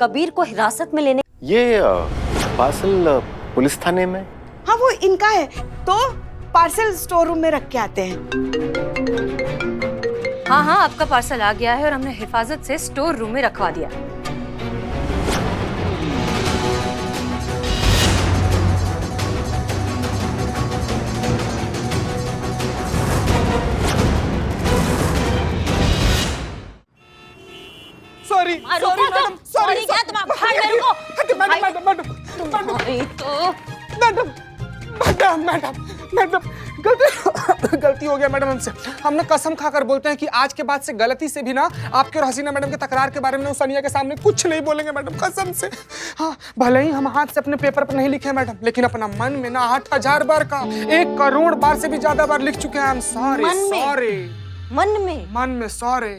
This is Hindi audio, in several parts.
कबीर को हिरासत में लेने। ये पार्सल पुलिस थाने में? हाँ वो इनका है, तो पार्सल स्टोर रूम में रख के आते हैं। हाँ हाँ, आपका पार्सल आ गया है और हमने हिफाजत से स्टोर रूम में रखवा दिया। सॉरी सॉरी मैडम, सॉरी क्या तुम भाग मेरे को? मैडम मैडम तुम्हारी तो मैडम मैडम मैडम मैडम गलती हो गया मैडम हमसे। हमने कसम खाकर बोलते हैं कि आज के बाद से गलती से भी ना आपके और हसीना मैडम के तकरार के बारे में उस सनिया के सामने कुछ नहीं बोलेंगे मैडम, कसम से। हाँ भले ही हम हाथ से अपने पेपर पर नहीं लिखे मैडम, लेकिन अपना मन में ना 8000 बार का 1 करोड़ बार से भी ज्यादा बार लिख चुके हैं। हम सॉरी सॉरी। मन में सॉरी।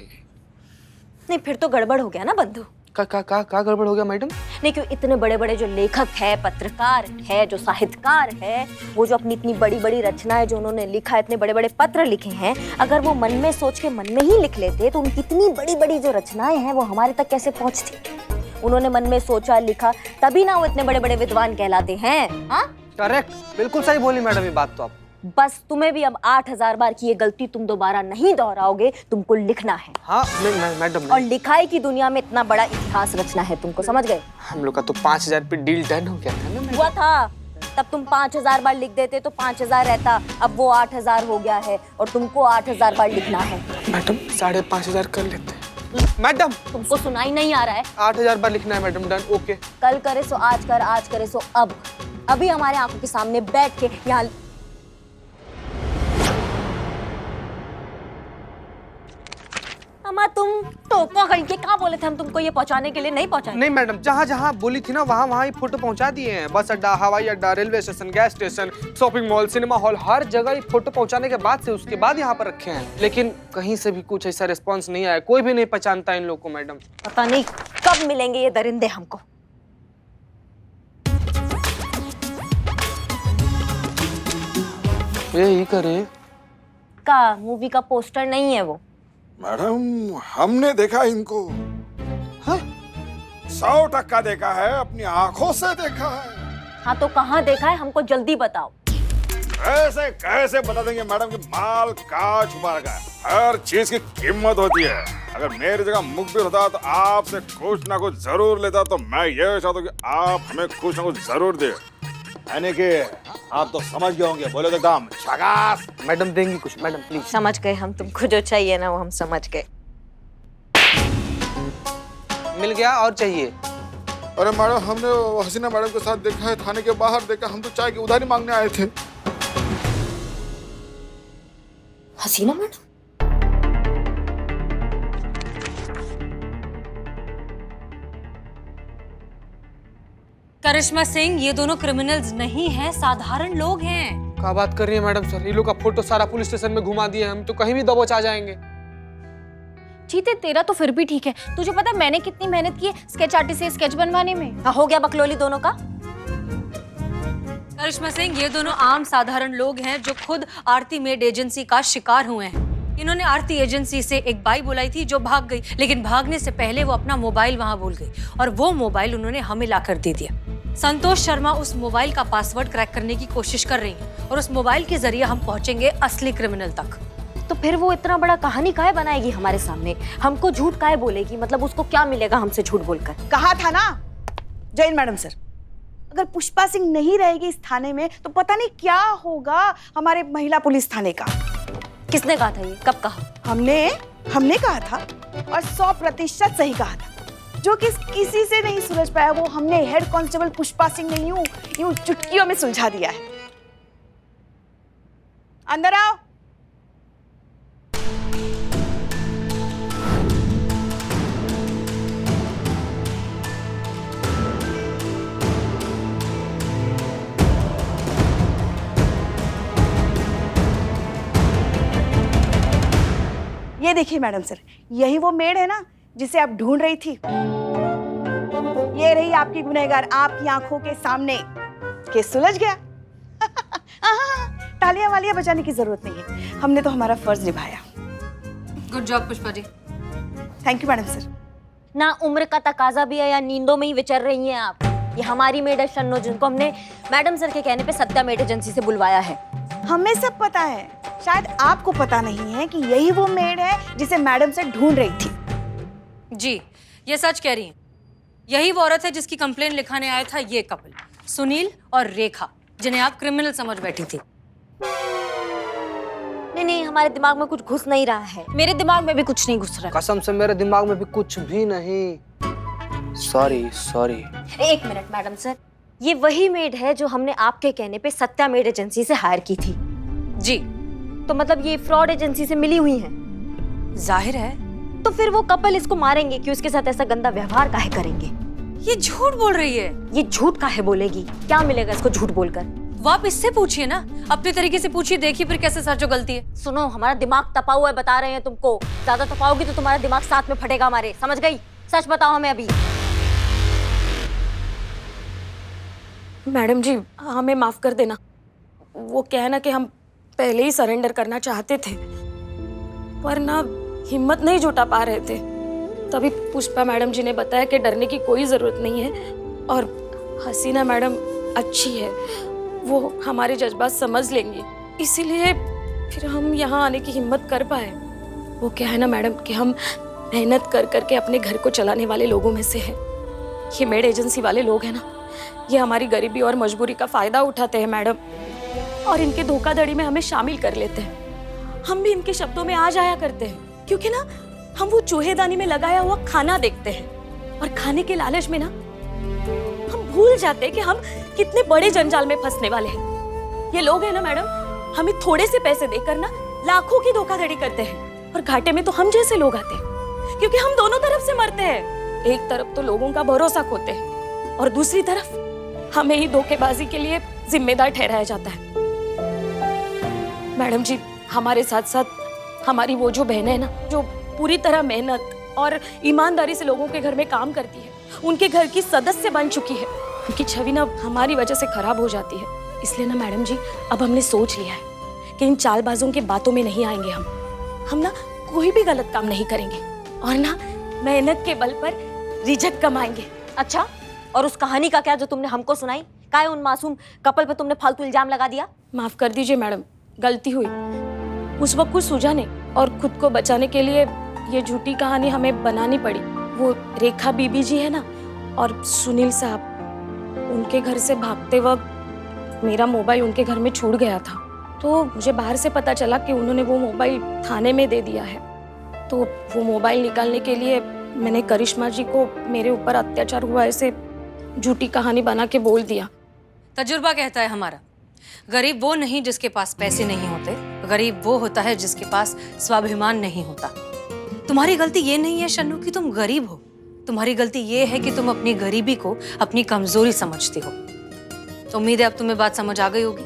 नहीं, फिर तो गड़बड़ हो गया ना बंधु। का गड़बड़ हो गया मैडम? नहीं, क्यों इतने बड़े बड़े जो लेखक है, पत्रकार है, जो साहित्यकार है, वो जो अपनी इतनी बड़ी बड़ी रचनाएं जो उन्होंने लिखा, इतने बड़े बड़े पत्र लिखे हैं, अगर वो मन में सोच के मन में ही लिख लेते तो उनकी इतनी बड़ी बड़ी जो रचनाएं हैं वो हमारे तक कैसे पहुंचती? उन्होंने मन में सोचा, लिखा, तभी ना वो इतने बड़े बड़े विद्वान कहलाते हैं। हाँ करेक्ट, बिल्कुल सही बोली मैडम ये बात तो आप। बस तुम्हें भी अब 8000 बार की ये गलती तुम दोबारा नहीं दोहराओगे, तुमको लिखना है। हाँ मैडम। और लिखाई की दुनिया में इतना बड़ा इतिहास रचना है तुमको, समझ गए? हम लोग का तो 5000 पे डील डन हो गया था ना मैडम। हुआ था, तब तुम 5000 बार लिख देते तो 5000 रहता, अब वो 8000 हो गया है और तुमको 8000 बार लिखना है। मैडम 5500 कर लेते हैं मैडम। तुमको सुनाई नहीं आ रहा है? 8000 बार लिखना है मैडम, डन, ओके। कल करे सो आज कर, आज करे सो अब। अभी हमारे आंखों के सामने बैठ के यहाँ। अम्मा तुम टोपा कहीं के कहाँ बोले थे हम तुमको ये पहुंचाने के लिए? नहीं पहुंचाए? नहीं मैडम, जहाँ जहाँ बोली थी ना वहाँ ही फोटो पहुँचा दिए हैं। बस अड्डा, हवाई अड्डा, railway station, gas station, shopping mall, cinema hall, हर जगह ये फोटो पहुँचाने के बाद से उसके बाद यहाँ पर रखे हैं। लेकिन कहीं से भी कुछ ऐसा रिस्पॉन्स नहीं आया, कोई भी नहीं पहचानता इन लोग को मैडम। पता नहीं कब मिलेंगे ये दरिंदे हमको। यही करे का मूवी का पोस्टर नहीं है वो? मैडम हमने देखा इनको। हाँ? 100% देखा है, अपनी आंखों से देखा है। हाँ तो कहाँ देखा है, हमको जल्दी बताओ। कैसे कैसे बता देंगे मैडम कि माल का छुपा रखा है। हर चीज की कीमत होती है। अगर मेरी जगह मुखबिर होता तो आपसे कुछ ना कुछ जरूर लेता, तो मैं ये चाहता हूँ कि आप हमें कुछ ना कुछ जरूर दे। यानी कि आप तो समझ गए होंगे, बोले तो एकदम झकास। मैडम देंगी कुछ? Madam please. समझ गए हम, तुमको जो चाहिए ना वो हम समझ गए। मिल गया और चाहिए? अरे मैडम हमने हसीना मैडम के साथ देखा है, थाने के बाहर देखा। हम तो चाय की उधारी मांगने आए थे। हसीना मैडम? करिश्मा सिंह, ये दोनों क्रिमिनल्स नहीं हैं, साधारण लोग हैं। क्या बात कर रही है मैडम सर? ये लोग का फोटो सारा पुलिस स्टेशन में घुमा दिए, हम तो कहीं भी दबोच आ जाएंगे। जीते तेरा तो फिर भी ठीक है, तुझे पता है मैंने कितनी मेहनत की है स्केच आर्टिस्ट से स्केच बनवाने में। हाँ हो गया बकलोली दोनों का। करिश्मा सिंह, ये दोनों आम साधारण लोग हैं जो खुद आरती मेड एजेंसी का शिकार हुए हैं। इन्होंने आरती एजेंसी से एक बाई बुलाई थी जो भाग गई, लेकिन भागने से पहले वो अपना मोबाइल वहां भूल गई और वो मोबाइल उन्होंने हमें लाकर दे दिया। संतोष शर्मा उस मोबाइल का पासवर्ड क्रैक करने की कोशिश कर रही हैं और उस मोबाइल के जरिए हम पहुंचेंगे असली क्रिमिनल तक। तो फिर वो इतना बड़ा कहानी काहे बनाएगी हमारे सामने? हमको झूठ काहे बोलेगी? मतलब उसको क्या मिलेगा हमसे झूठ बोलकर? कहा था ना जैन मैडम सर, अगर पुष्पा सिंह नहीं रहेगी इस थाने में तो पता नहीं क्या होगा हमारे महिला पुलिस थाने का। किसने कहा था ये? कब कहा? हमने कहा था और 100% सही कहा था। जो कि किसी से नहीं सुलझ पाया वो हमने हेड कांस्टेबल पुष्पा सिंह ने यूं चुटकियों में सुलझा दिया है। अंदर आओ। ये देखिए मैडम सर, यही वो मेड है ना जिसे आप ढूंढ रही थी। ये रही आपकी गुनहगार आपकी आंखों के सामने। केस सुलझ गया। तालियां वालियां बजाने की जरूरत नहीं है, हमने तो हमारा फर्ज निभाया। Good job Pushpa ji. Thank you madam sir. ना उम्र का तकाजा भी है या नींदों में ही विचर रही हैं आप। ये हमारी मेड है शन्नो, जिनको हमने मैडम सर के कहने पे सत्या मेड एजेंसी से बुलवाया है। हमें सब पता है, शायद आपको पता नहीं है कि यही वो मेड है जिसे मैडम से ढूंढ रही थी। जी, ये सच कह रही हैं। यही वो औरत है जिसकी कंप्लेन लिखाने आया था ये कपल, सुनील और रेखा, जिन्हें आप क्रिमिनल समझ बैठी थी। नहीं, हमारे दिमाग में कुछ घुस नहीं रहा है। मेरे दिमाग में भी कुछ नहीं घुस रहा। कसम से मेरे दिमाग में भी कुछ भी नहीं। सॉरी। एक मिनट मैडम सर, ये वही मेड है जो हमने आपके कहने पे सत्या मेड एजेंसी से हायर की थी। जी, तो मतलब ये फ्रॉड एजेंसी से मिली हुई है। जाहिर है। तो फिर वो कपल इसको मारेंगे कि उसके साथ ऐसा गंदा व्यवहार काहे करेंगे? ये झूठ बोल रही है। ये झूठ काहे बोलेगी? क्या मिलेगा इसको झूठ बोलकर? वो आप इससे पूछिए ना, अपने तरीके से पूछिए, देखिए फिर कैसे सच गलती है। सुनो, हमारा दिमाग तपा हुआ है, बता रहे हैं तुमको। ज्यादा तपाओगी तो तुम्हारा दिमाग साथ में फटेगा हमारे, समझ गई? सच बताओ हमें अभी। मैडम जी, हमें माफ कर देना। वो क्या है ना कि हम पहले ही सरेंडर करना चाहते थे, पर ना हिम्मत नहीं जुटा पा रहे थे। तभी पुष्पा मैडम जी ने बताया कि डरने की कोई ज़रूरत नहीं है और हसीना मैडम अच्छी है, वो हमारे जज्बात समझ लेंगी, इसीलिए फिर हम यहाँ आने की हिम्मत कर पाए। वो क्या है ना मैडम कि हम मेहनत कर करके अपने घर को चलाने वाले लोगों में से हैं। ये मेड एजेंसी वाले लोग हैं ना, ये हमारी गरीबी और मजबूरी का फायदा उठाते हैं मैडम, और इनके धोखाधड़ी में हमें शामिल कर लेते हैं। हम भी इनके शब्दों में आ जाया करते हैं, क्योंकि ना हम वो चूहेदानी में लगाया हुआ खाना देखते हैं और खाने के लालच में ना हम भूल जाते हैं कि हम कितने बड़े जंजाल में फंसने वाले हैं। ये लोग हैं ना मैडम, हमें थोड़े से पैसे देकर ना लाखों की धोखाधड़ी करते हैं, और घाटे में तो हम जैसे लोग आते हैं, क्योंकि हम दोनों तरफ से मरते हैं। एक तरफ तो लोगों का भरोसा खोते हैं और दूसरी तरफ हमें ही धोखेबाजी के लिए जिम्मेदार ठहराया जाता है। मैडम जी, हमारे साथ साथ हमारी वो जो बहन है ना, जो पूरी तरह मेहनत और ईमानदारी से लोगों के घर में काम करती है, उनके घर की सदस्य बन चुकी है, उनकी छवि ना हमारी वजह से खराब हो जाती है। इसलिए ना मैडम जी, अब हमने सोच लिया है कि इन चालबाजों की बातों में नहीं आएंगे। हम ना कोई भी गलत काम नहीं करेंगे और ना मेहनत के बल पर रिजक कमाएंगे। अच्छा, और उस कहानी का क्या जो तुमने हमको सुनाई? काहे उन मासूम कपल पे तुमने फालतू इल्जाम लगा दिया? माफ कर दीजिए मैडम, गलती हुई। उस वक्त कुछ सूझा नहीं और खुद को बचाने के लिए ये झूठी कहानी हमें बनानी पड़ी। वो रेखा बीबी जी है ना, और सुनील साहब, उनके घर से भागते वक्त मेरा मोबाइल उनके घर में छूट गया था, तो मुझे बाहर से पता चला कि उन्होंने वो मोबाइल थाने में दे दिया है। तो वो मोबाइल निकालने के लिए मैंने करिश्मा जी को मेरे ऊपर अत्याचार हुआ ऐसे झूठी कहानी बना के बोल दिया। तजुर्बा कहता है हमारा, गरीब वो नहीं जिसके पास पैसे नहीं होते, गरीब वो होता है जिसके पास स्वाभिमान नहीं होता। तुम्हारी गलती ये नहीं है शन्नू कि तुम गरीब हो, तुम्हारी गलती ये है कि तुम अपनी गरीबी को अपनी कमजोरी समझती हो। तो उम्मीद है अब तुम्हें बात समझ आ गई होगी।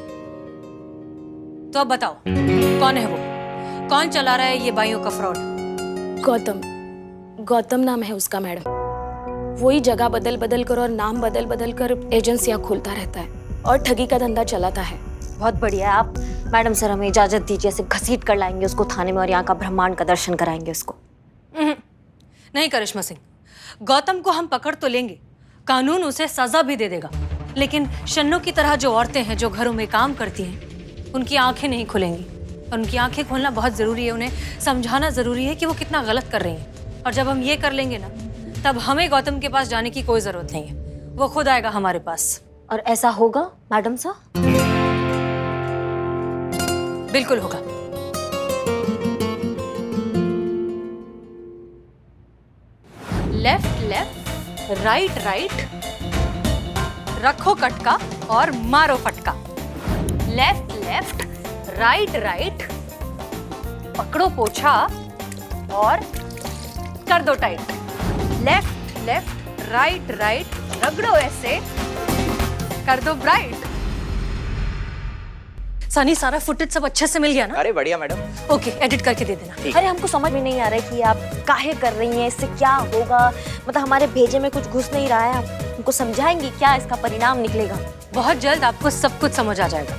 तो अब बताओ, कौन है वो? कौन चला रहा है ये बाइयों का फ्रॉड? गौतम नाम है उसका मैडम। वही जगह बदल बदल कर और नाम बदल बदल कर एजेंसियां खोलता रहता है और ठगी का धंधा चलाता है। बहुत बढ़िया। आप मैडम सर हमें इजाजत दीजिए, ऐसे घसीट कर लाएंगे उसको थाने में और यहाँ का ब्रह्मांड का दर्शन कराएंगे उसको। नहीं करिश्मा सिंह, गौतम को हम पकड़ तो लेंगे, कानून उसे सजा भी दे देगा, लेकिन शन्नू की तरह जो औरतें हैं जो घरों में काम करती हैं, उनकी आंखें नहीं खुलेंगी। और उनकी आंखें खोलना बहुत जरूरी है, उन्हें समझाना जरूरी है कि वो कितना गलत कर रही हैं। और जब हम ये कर लेंगे ना, तब हमें गौतम के पास जाने की कोई जरूरत नहीं है, वो खुद आएगा हमारे पास। और ऐसा होगा मैडम साहब? बिल्कुल होगा। लेफ्ट लेफ्ट, राइट राइट, रखो कटका और मारो फटका। लेफ्ट लेफ्ट, राइट राइट, पकड़ो पोछा और कर दो tight. Left left, right right, रगड़ो ऐसे, कर दो ब्राइट। सनी, सारा फुटेज सब अच्छे से मिल गया ना? अरे बढ़िया मैडम। ओके, एडिट करके दे देना। अरे हमको समझ में नहीं आ रहा है कि आप काहे कर रही हैं, इससे क्या होगा? मतलब हमारे भेजे में कुछ घुस नहीं रहा है। आप हमको समझाएंगी क्या इसका परिणाम निकलेगा? बहुत जल्द आपको सब कुछ समझ आ जाएगा।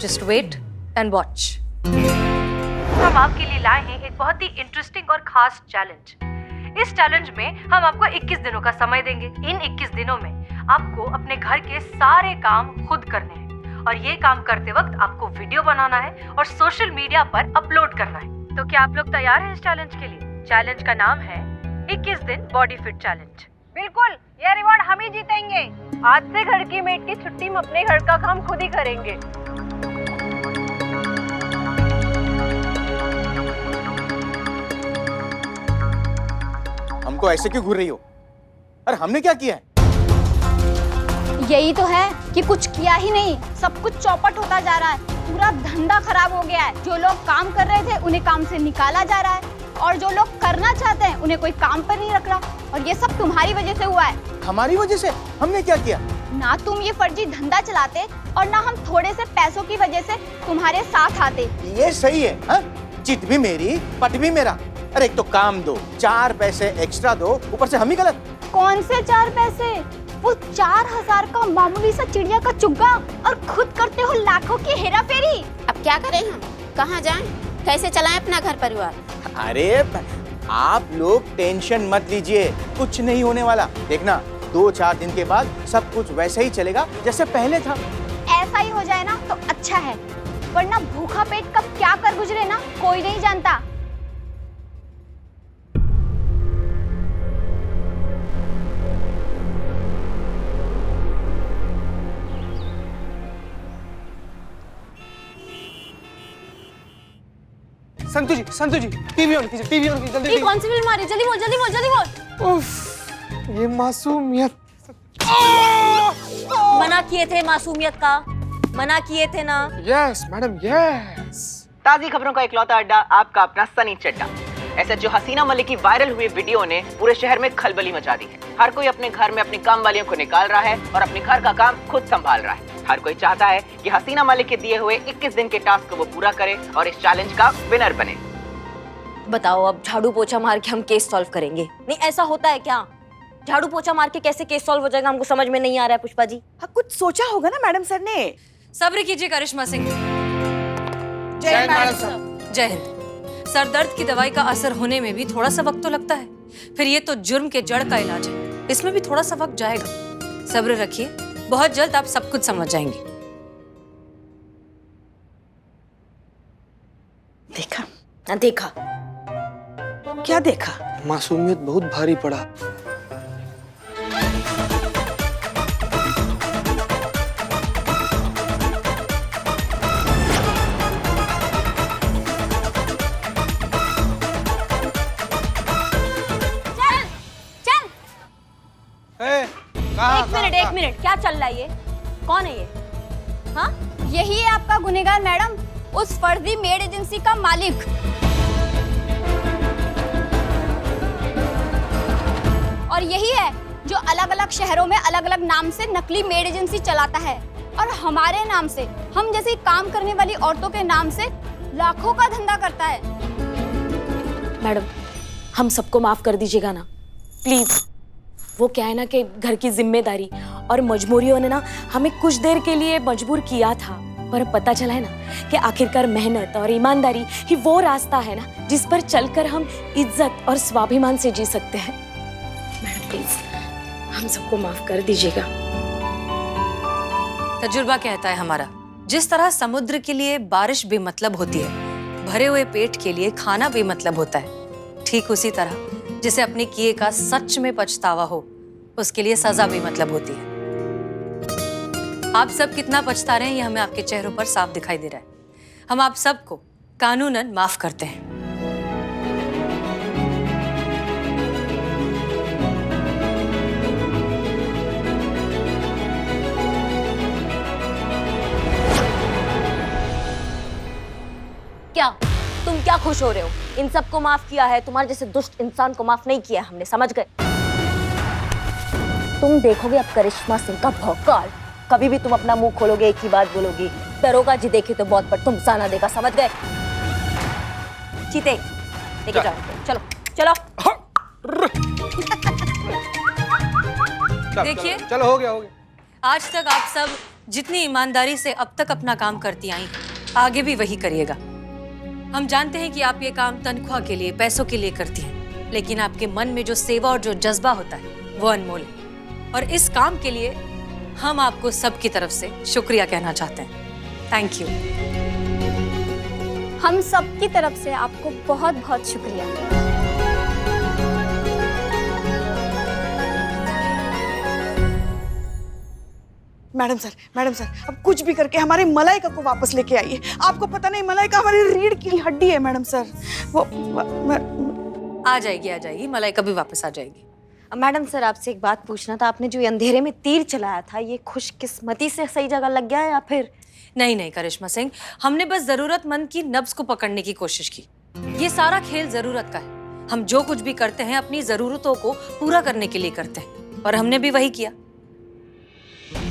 Just wait and watch. हम आपके लिए लाए हैं एक बहुत ही इंटरेस्टिंग और खास चैलेंज। इस चैलेंज में हम आपको 21 दिनों का समय देंगे। इन 21 दिनों में आपको अपने घर के सारे काम खुद करने हैं और ये काम करते वक्त आपको वीडियो बनाना है और सोशल मीडिया पर अपलोड करना है। तो क्या आप लोग तैयार हैं इस चैलेंज के लिए? चैलेंज का नाम है 21 दिन बॉडी फिट चैलेंज। बिल्कुल, ये रिवॉर्ड हम ही जीतेंगे। आज से घर की मेड की छुट्टी हम अपने घर का काम खुद ही करेंगे। हमको ऐसे क्यों घूर रही हो? अरे हमने क्या किया है? यही तो है कि कुछ किया ही नहीं, सब कुछ चौपट होता जा रहा है। पूरा धंधा खराब हो गया है। जो लोग काम कर रहे थे उन्हें काम से निकाला जा रहा है और जो लोग करना चाहते हैं उन्हें कोई काम पर नहीं रख रहा। और ये सब तुम्हारी वजह से हुआ है। हमारी वजह से? हमने क्या किया? ना तुम ये फर्जी धंधा चलाते और ना हम थोड़े से पैसों की वजह से तुम्हारे साथ आते। ये सही है हा? चित भी मेरी पट भी मेरा। अरे एक तो काम दो, 4 पैसे एक्स्ट्रा दो, ऊपर से हम ही गलत। कौन से 4 पैसे? वो 4000 का मामूली सा चिड़िया का चुग्गा और खुद करते हो लाखों की हेरा फेरी। अब क्या करें हम? कहाँ जाएं? कैसे चलाएं अपना घर परिवार? अरे आप लोग टेंशन मत लीजिए, कुछ नहीं होने वाला। देखना 2-4 दिन के बाद सब कुछ वैसे ही चलेगा जैसे पहले था। ऐसा ही हो जाए ना तो अच्छा है, वरना भूखा पेट कब क्या कर गुजरे ना कोई नहीं जानता। संतु जी, टीवी ऑन कीजिए, टीवी ऑन कीजिए, जल्दी। ये कौन सी फिल्म आ रही है? जल्दी बोल, जल्दी बोल, जल्दी बोल। उफ, ये मासूमियत। मना किए थे मासूमियत का, मना किए थे ना। Yes madam, yes. ताज़ी खबरों का इकलौता अड्डा, आपका अपना सनी चड्डा। एसएचओ हसीना मलिक की वायरल हुई वीडियो ने पूरे शहर में खलबली मचा दी है। हर कोई अपने घर में अपनी काम वालियों को निकाल रहा है और अपने घर का काम खुद संभाल रहा है। हर कोई चाहता है कि हसीना मलिक के दिए हुए 21 दिन के टास्क को वो पूरा करे और इस चैलेंज का विनर बने। बताओ, अब झाड़ू पोछा मार के हम केस सॉल्व करेंगे? नहीं, ऐसा होता है क्या? झाड़ू पोछा मार के कैसे केस सॉल्व हो जाएगा? हमको समझ में नहीं आ रहा है पुष्पा जी। हाँ, कुछ सोचा होगा ना मैडम सर ने। सब्र कीजिए करिश्मा सिंह। जय हिंद मैडम साहब। जय हिंद। सर दर्द की दवाई का असर होने में भी थोड़ा सा वक्त तो लगता है, फिर ये तो जुर्म के जड़ का इलाज है, इसमें भी थोड़ा सा वक्त जाएगा। सब्र रखिए, बहुत जल्द आप सब कुछ समझ जाएंगे। देखा? देखा? क्या देखा? मासूमियत बहुत भारी पड़ा। एक मिनट, क्या चल रहा है ये? कौन है ये? हाँ, यही है आपका गुनहगार मैडम, उस फर्जी मेड एजेंसी का मालिक। और यही है जो अलग अलग शहरों में अलग अलग नाम से नकली मेड एजेंसी चलाता है और हमारे नाम से, हम जैसी काम करने वाली औरतों के नाम से लाखों का धंधा करता है। मैडम, हम सबको माफ कर दीजिएगा ना प्लीज। वो क्या है ना कि घर की जिम्मेदारी और मजबूरियों ने ना हमें कुछ देर के लिए मजबूर किया था, पर पता चला है ना कि आखिरकार मेहनत और ईमानदारी ही वो रास्ता है ना जिस पर चलकर हम इज्जत और स्वाभिमान से जी सकते हैं। मैडम प्लीज हम सबको माफ कर दीजिएगा। तजुर्बा कहता है हमारा, जिस तरह समुद्र के लिए बारिश बेमतलब होती है, भरे हुए पेट के लिए खाना बेमतलब होता है, ठीक उसी तरह जिसे अपने किए का सच में पछतावा हो, उसके लिए सजा बेमतलब होती है। आप सब कितना पछता रहे हैं ये हमें आपके चेहरों पर साफ दिखाई दे रहा है। हम आप सबको कानूनन माफ करते हैं। क्या तुम क्या खुश हो रहे हो? इन सबको माफ किया है, तुम्हारे जैसे दुष्ट इंसान को माफ नहीं किया हमने, समझ गए? तुम देखोगे अब करिश्मा सिंह का भौकाल। कभी भी तुम अपना मुंह खोलोगे एक ही बात बोलोगी, दरोगा जी देखे तो बहुत पर तुम साना देगा, समझ गए? चीते लेके जाओ, चलो चलो। देखिए, चलो हो गया। आज तक आप सब जितनी ईमानदारी से अब तक अपना काम करती आई हैं, आगे भी वही करिएगा। हम जानते हैं कि आप ये काम तनख्वाह के लिए, पैसों के लिए करती हैं, लेकिन आपके मन में जो सेवा और जो जज्बा होता है वो अनमोल है। और इस काम के लिए हम आपको सबकी तरफ से शुक्रिया कहना चाहते हैं। Thank you. हम सबकी तरफ से आपको बहुत बहुत शुक्रिया। मैडम सर अब कुछ भी करके हमारे मलाइका को वापस लेके आइए। आपको पता नहीं, मलाइका हमारी रीढ़ की हड्डी है मैडम सर। वो आ जाएगी, मलाइका भी वापस आ जाएगी। मैडम सर, आपसे एक बात पूछना था। आपने जो ये अंधेरे में तीर चलाया था, ये खुशकिस्मती से सही जगह लग गया या फिर? नहीं करिश्मा सिंह, हमने बस जरूरतमंद की नब्ज को पकड़ने की कोशिश की। ये सारा खेल जरूरत का है। हम जो कुछ भी करते हैं अपनी जरूरतों को पूरा करने के लिए करते हैं, और हमने भी वही किया।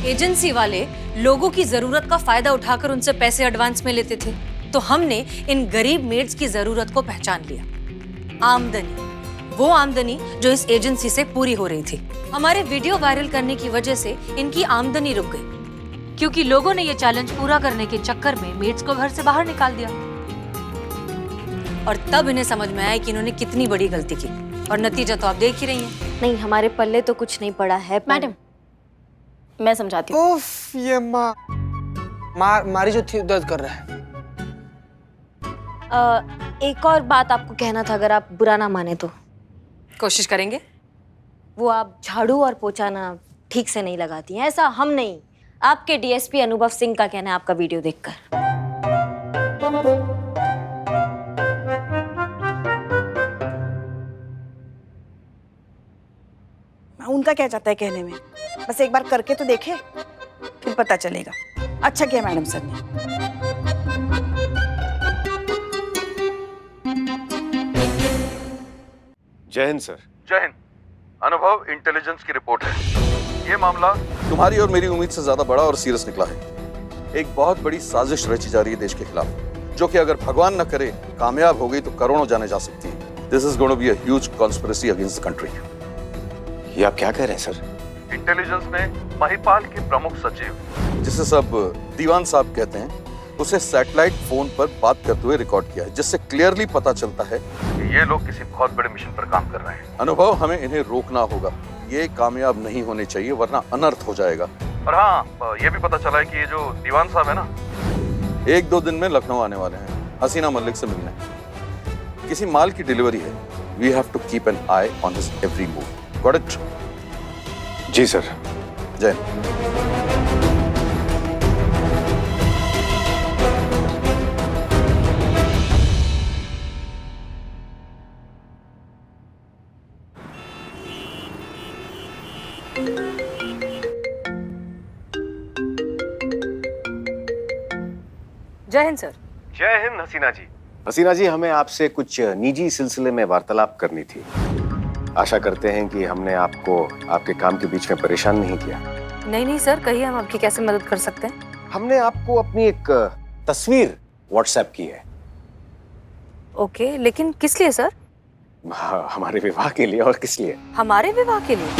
एजेंसी वाले लोगों की जरूरत का फायदा उठाकर उनसे पैसे एडवांस में लेते थे, तो हमने इन गरीब मेड्स की जरूरत को पहचान लिया। आमदनी, वो आमदनी जो इस एजेंसी से पूरी हो रही थी। हमारे वीडियो वायरल करने की वजह से इनकी आमदनी रुक गई, क्योंकि लोगों ने ये चैलेंज पूरा करने के चक्कर में मेड्स को घर से बाहर निकाल दिया। और तब इन्हें समझ में आया कि इन्होंने कितनी बड़ी गलती की, और नतीजा तो आप देख ही रही हैं। नहीं, हमारे पल्ले तो कुछ नहीं पड़ा है। मैडम, मैं समझाती हूँ। उफ, ये मारी जो थी दर्द कर रहा है। एक और बात आपको कहना था, अगर आप बुरा ना माने तो। कोशिश करेंगे। वो आप झाड़ू और पोछा ना ठीक से नहीं लगाती हैं। ऐसा हम नहीं, आपके डीएसपी अनुभव सिंह का कहना है आपका वीडियो देखकर। उनका क्या चाहता है कहने में, बस एक बार करके तो देखे, फिर पता चलेगा। अच्छा किया मैडम सर ने। जय हिंद सर। जय हिंद। अनुभव, इंटेलिजेंस की रिपोर्ट है। ये मामला तुम्हारी और मेरी उम्मीद से ज्यादा बड़ा और सीरियस निकला है। एक बहुत बड़ी साजिश रची जा रही है देश के खिलाफ, जो कि अगर भगवान न करे कामयाब हो गई तो करोड़ों जाने जा सकती है। This is going to be a huge conspiracy against the country. ये आप क्या कह रहे हैं सर? इंटेलिजेंस ने महिपाल के प्रमुख सचिव, जिसे सब दीवान साहब कहते हैं, उसे सैटेलाइट फोन पर बात करते हुए रिकॉर्ड किया है, जिससे क्लियरली पता चलता है कि ये लोग किसी बहुत बड़े मिशन पर काम कर रहे हैं। अनुभव, हमें इन्हें रोकना होगा। ये कामयाब नहीं होने चाहिए, वरना अनर्थ हो जाएगा। और हाँ, ये भी पता चला है कि ये जो दीवान साहब है ना, 1-2 दिन में लखनऊ आने वाले हैं हसीना मलिक से मिलने। किसी माल की डिलीवरी है। We have to keep an eye on his every move. Got it? जी सर। जय। जय हिंद सर। जय हिंद हसीना जी। हसीना जी, हमें आपसे कुछ निजी सिलसिले में वार्तालाप करनी थी। आशा करते हैं कि हमने आपको आपके काम के बीच में परेशान नहीं किया। नहीं सर, कहिए, हम आपकी कैसे मदद कर सकते हैं? हमने आपको अपनी एक तस्वीर व्हाट्सएप की है। ओके, लेकिन किस लिए सर? हमारे विवाह के लिए। और किस लिए? हमारे विवाह के लिए?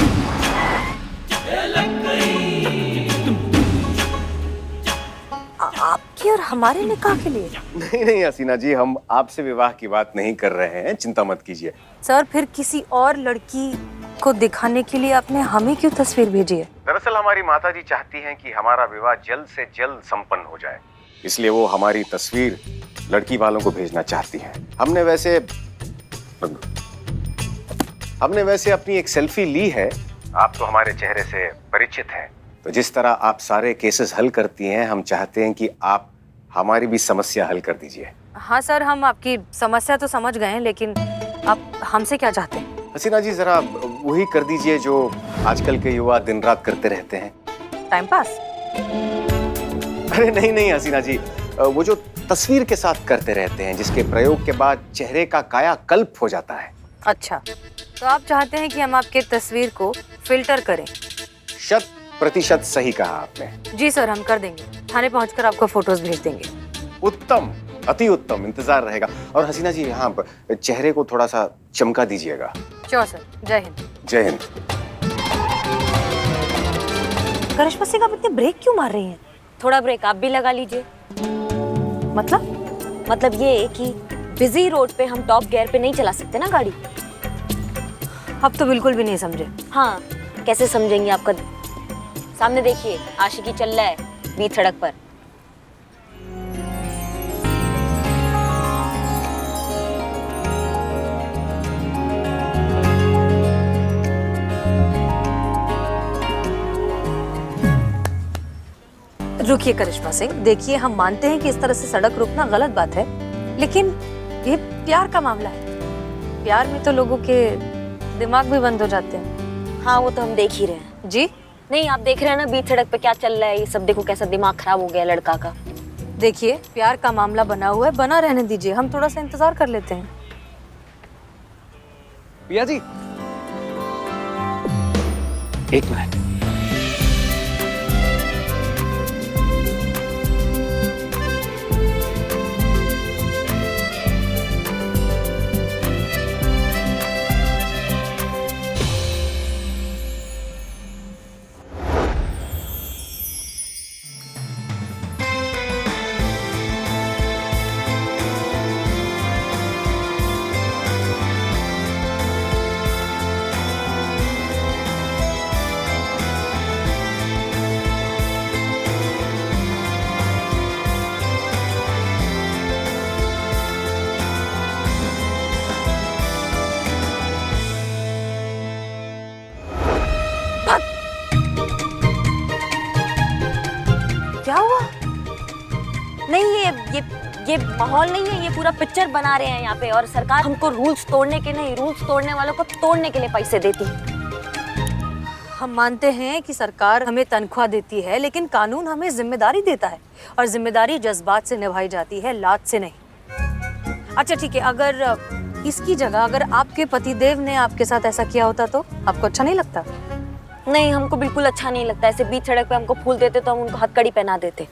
आपकी और हमारे निकाह के लिए? नहीं हसीना जी, हम आपसे विवाह की बात नहीं कर रहे हैं, चिंता मत कीजिए। सर, फिर किसी और लड़की को दिखाने के लिए आपने हमें क्यों तस्वीर भेजी है? दरअसल हमारी माताजी चाहती हैं कि हमारा विवाह जल्द से जल्द संपन्न हो जाए, इसलिए वो हमारी तस्वीर लड़की वालों को भेजना चाहती हैं। हमने वैसे अपनी एक सेल्फी ली है। आप तो हमारे चेहरे से परिचित हैं, तो जिस तरह आप सारे केसेस हल करती हैं, हम चाहते हैं कि आप हमारी भी समस्या हल कर दीजिए। हाँ सर, हम आपकी समस्या तो समझ गए हैं, लेकिन आप हमसे क्या चाहते हैं? हसीना जी, जरा वही कर दीजिए जो आजकल के युवा दिन रात करते रहते हैं। Time pass? अरे नहीं हसीना जी, वो जो तस्वीर के साथ करते रहते हैं, जिसके प्रयोग के बाद चेहरे का कायाकल्प हो जाता है। अच्छा, तो आप चाहते हैं कि हम आपके तस्वीर को फिल्टर करें? 100% सही कहा आपने। जी सर, हम कर देंगे। थाने पहुंचकर आपको फोटोज भेज देंगे। उत्तम, अति उत्तम, इंतजार रहेगा। और हसीना जी, यहाँ चेहरे को थोड़ा सा चमका दीजिएगा। Sure sir. जय हिंद। जय हिंद। करिश्मा सिंह, आप इतने ब्रेक क्यों मार रही हैं? थोड़ा ब्रेक आप भी लगा लीजिए। मतलब ये कि बिजी रोड पे हम टॉप गियर पे नहीं चला सकते ना गाड़ी। अब तो बिल्कुल भी नहीं समझे। हाँ, कैसे समझेंगे आपका? सामने देखिए, आशिकी चल रहा है बीच सड़क पर। रुकिए करिश्मा सिंह, देखिए हम मानते हैं कि इस तरह से सड़क रोकना गलत बात है, लेकिन ये प्यार का मामला है। प्यार में तो लोगों के दिमाग भी बंद हो जाते हैं। हाँ, वो तो हम देख ही रहे हैं। जी नहीं, आप देख रहे हैं ना बीच सड़क पे क्या चल रहा है, ये सब देखो कैसा दिमाग खराब हो गया लड़का का। देखिए, प्यार का मामला बना हुआ है, बना रहने दीजिए, हम थोड़ा सा इंतजार कर लेते हैं। पिया जी, एक मिनट। क्या हुआ? नहीं, ये माहौल नहीं है, ये पूरा पिक्चर बना रहे हैं यहाँ पे, और सरकार हमको रूल्स तोड़ने के नहीं, रूल्स तोड़ने वालों को तोड़ने के लिए पैसे देती है। हम मानते हैं कि सरकार हमें तनख्वाह देती है, लेकिन कानून हमें जिम्मेदारी देता है, और जिम्मेदारी जज्बात से निभाई जाती है, लात से नहीं। अच्छा ठीक है, अगर इसकी जगह अगर आपके पतिदेव ने आपके साथ ऐसा किया होता तो आपको अच्छा नहीं लगता? नहीं, हमको बिल्कुल अच्छा नहीं लगता। ऐसे बीच सड़क पे हमको फूल देते तो हम उनको हथकड़ी पहना देते।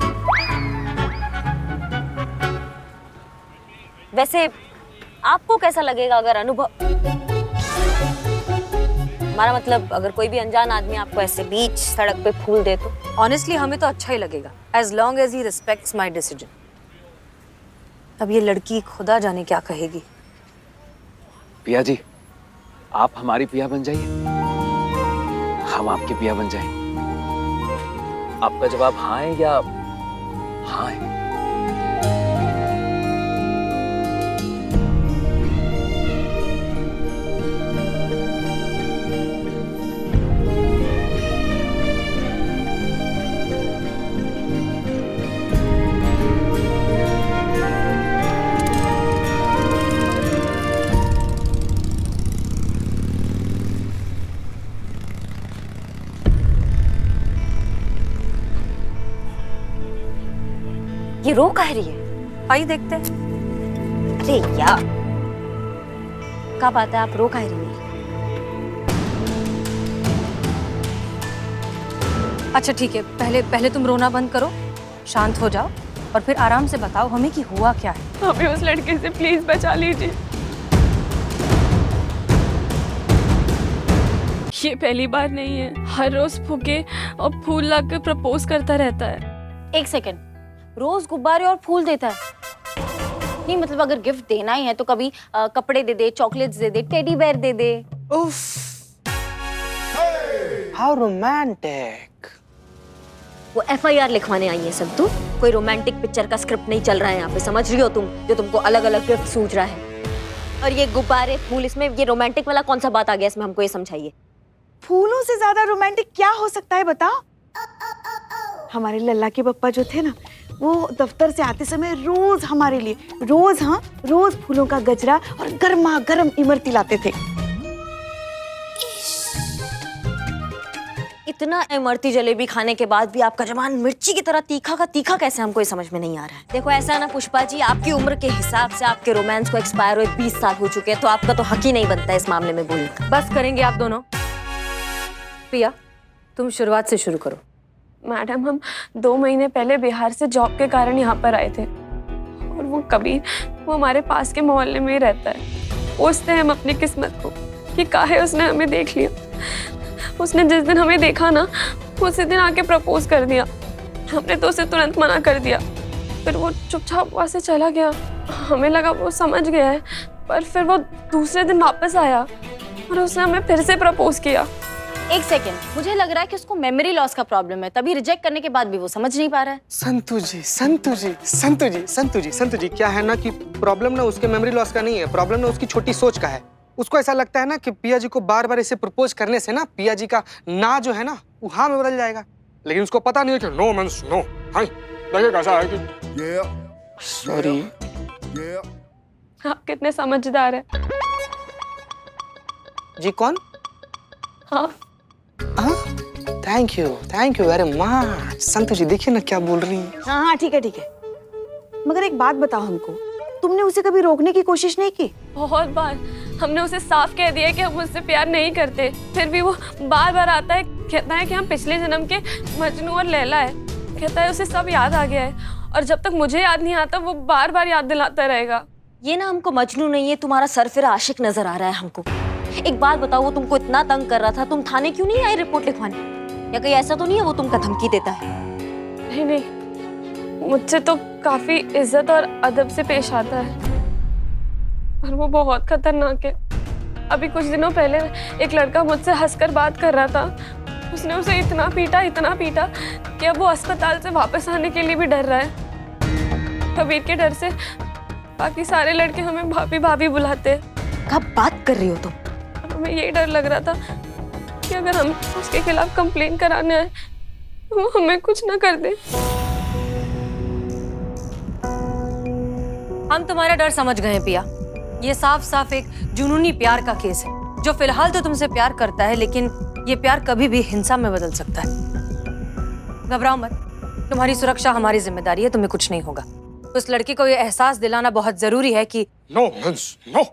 वैसे आपको कैसा लगेगा अगर अनुभव, हमारा मतलब अगर कोई भी अनजान आदमी आपको ऐसे बीच सड़क पे फूल दे तो? ऑनेस्टली हमें तो अच्छा ही लगेगा, as long as he respects my decision. अब ये लड़की खुदा जाने क्या कहेगी। पिया जी, आप हमारी पिया बन जाइए, हम आपके पिया बन जाएं। आपका जवाब हाँ है या हाँ है? ये रो कह रही है? आइए देखते हैं। अरे यार, क्या बात है, आप रो कह रही है? अच्छा ठीक है, पहले तुम रोना बंद करो, शांत हो जाओ, और फिर आराम से बताओ हमें कि हुआ क्या है। हमें उस लड़के से प्लीज बचा लीजिए। ये पहली बार नहीं है, हर रोज फूके और फूल लाकर प्रपोज करता रहता है। एक सेकंड, रोज गुब्बारे और फूल देता है? नहीं मतलब अगर गिफ्ट देना ही है तो कभी कपड़े दे दे, चॉकलेट्स दे दे, टेडी बेयर दे दे। उफ, हाउ रोमांटिक। वो FIR लिखवाने आई है सब। तू कोई रोमांटिक पिक्चर का स्क्रिप्ट नहीं चल रहा है यहाँ पे, समझ रही हो तुम? जो तुमको अलग अलग गिफ्ट सूझ रहा है, और ये गुब्बारे फूल, इसमें ये रोमांटिक वाला कौन सा बात आ गया इसमें? हमको ये समझाइए। फूलों से ज्यादा रोमांटिक क्या हो सकता है बताओ? हमारे लल्ला के पप्पा जो थे ना, वो दफ्तर से आते समय रोज हमारे लिए रोज फूलों का गजरा और गर्मा गर्म इमरती लाते थे। इतना इमरती जलेबी खाने के बाद भी आपका जबान मिर्ची की तरह तीखा का तीखा कैसे, हमको ये समझ में नहीं आ रहा है। देखो ऐसा ना पुष्पा जी, आपकी उम्र के हिसाब से आपके रोमांस को एक्सपायर हुए 20 साल हो चुके हैं, तो आपका तो हक ही नहीं बनता है इस मामले में बोलने का। बस करेंगे आप दोनों। प्रिया, तुम शुरुआत से शुरू करो। मैडम, हम 2 महीने पहले बिहार से जॉब के कारण यहाँ पर आए थे, और वो कबीर, वो हमारे पास के मोहल्ले में ही रहता है। पूछते हैं हम अपनी किस्मत को कि काहे उसने हमें देख लिया। उसने जिस दिन हमें देखा ना, उसी दिन आके प्रपोज कर दिया। हमने तो उसे तुरंत मना कर दिया, फिर वो चुपचाप वहाँ से चला गया। हमें लगा वो समझ गया है, पर फिर वो दूसरे दिन वापस आया। और उसने हमें फिर से प्रपोज किया। एक सेकेंड, मुझे लग रहा है कि उसको मेमोरी लॉस का प्रॉब्लम है, तभी रिजेक्ट करने के बाद भी वो समझ नहीं पा रहा है। संतु जी, क्या है ना कि प्रॉब्लम ना उसके मेमोरी लॉस का नहीं है, प्रॉब्लम ना उसकी छोटी सोच का है। उसको ऐसा लगता है ना कि पिया जी को बार बार ऐसे प्रपोज करने से ना पिया जी का ना जो है ना वो हाँ में बदल जाएगा, लेकिन उसको पता नहीं है कि नो मींस नो। हाँ, देखिए कैसा है कि सॉरी। आप कितने समझदार हैं। जी कौन? हाँ। Thank you very much. Santu ji देखिए ना क्या बोल रही है। हाँ ठीक है, मगर एक बात बताओ हमको, तुमने उसे कभी रोकने की कोशिश नहीं की? बहुत बार हमने उसे साफ कह दिया है कि हम उससे प्यार नहीं करते, फिर भी वो बार बार आता है, कहता है कि हम पिछले जन्म के मजनू और लैला है, कहता है उसे सब याद आ गया है, और जब तक मुझे याद नहीं आता वो बार बार याद दिलाता रहेगा। ये ना हमको मजनू नहीं है, तुम्हारा सरफिरा आशिक नजर आ रहा है हमको। एक बात बताओ, वो तुमको इतना तंग कर रहा था, तुम थाने क्यों नहीं आए रिपोर्ट लिखवाने? या कहीं ऐसा तो नहीं है वो तुमको धमकी देता है? नहीं, मुझसे तो काफी इज्जत और अदब से पेश आता है, और वो बहुत खतरनाक है। अभी कुछ दिनों पहले एक लड़का मुझसे हंसकर बात कर रहा था, उसने उसे इतना पीटा कि अब वो अस्पताल से वापस आने के लिए भी डर रहा है। कबीर के डर से बाकी सारे लड़के हमें भाभी भाभी बुलाते हैं। कब बात कर रही हो तुम? हमें यही डर लग रहा था कि अगर हम उसके खिलाफ कंप्लेन कराने आए तो वो हमें कुछ ना कर दे। हम तुम्हारा डर समझ गए हैं पिया। ये साफ साफ एक जुनूनी प्यार का केस है, जो फिलहाल तो तुमसे प्यार करता है, लेकिन ये प्यार कभी भी हिंसा में बदल सकता है। घबराओ मत, तुम्हारी सुरक्षा हमारी जिम्मेदारी है, तुम्हें कुछ नहीं होगा। उस लड़की को ये एहसास दिलाना बहुत जरूरी है कि नो मींस नो।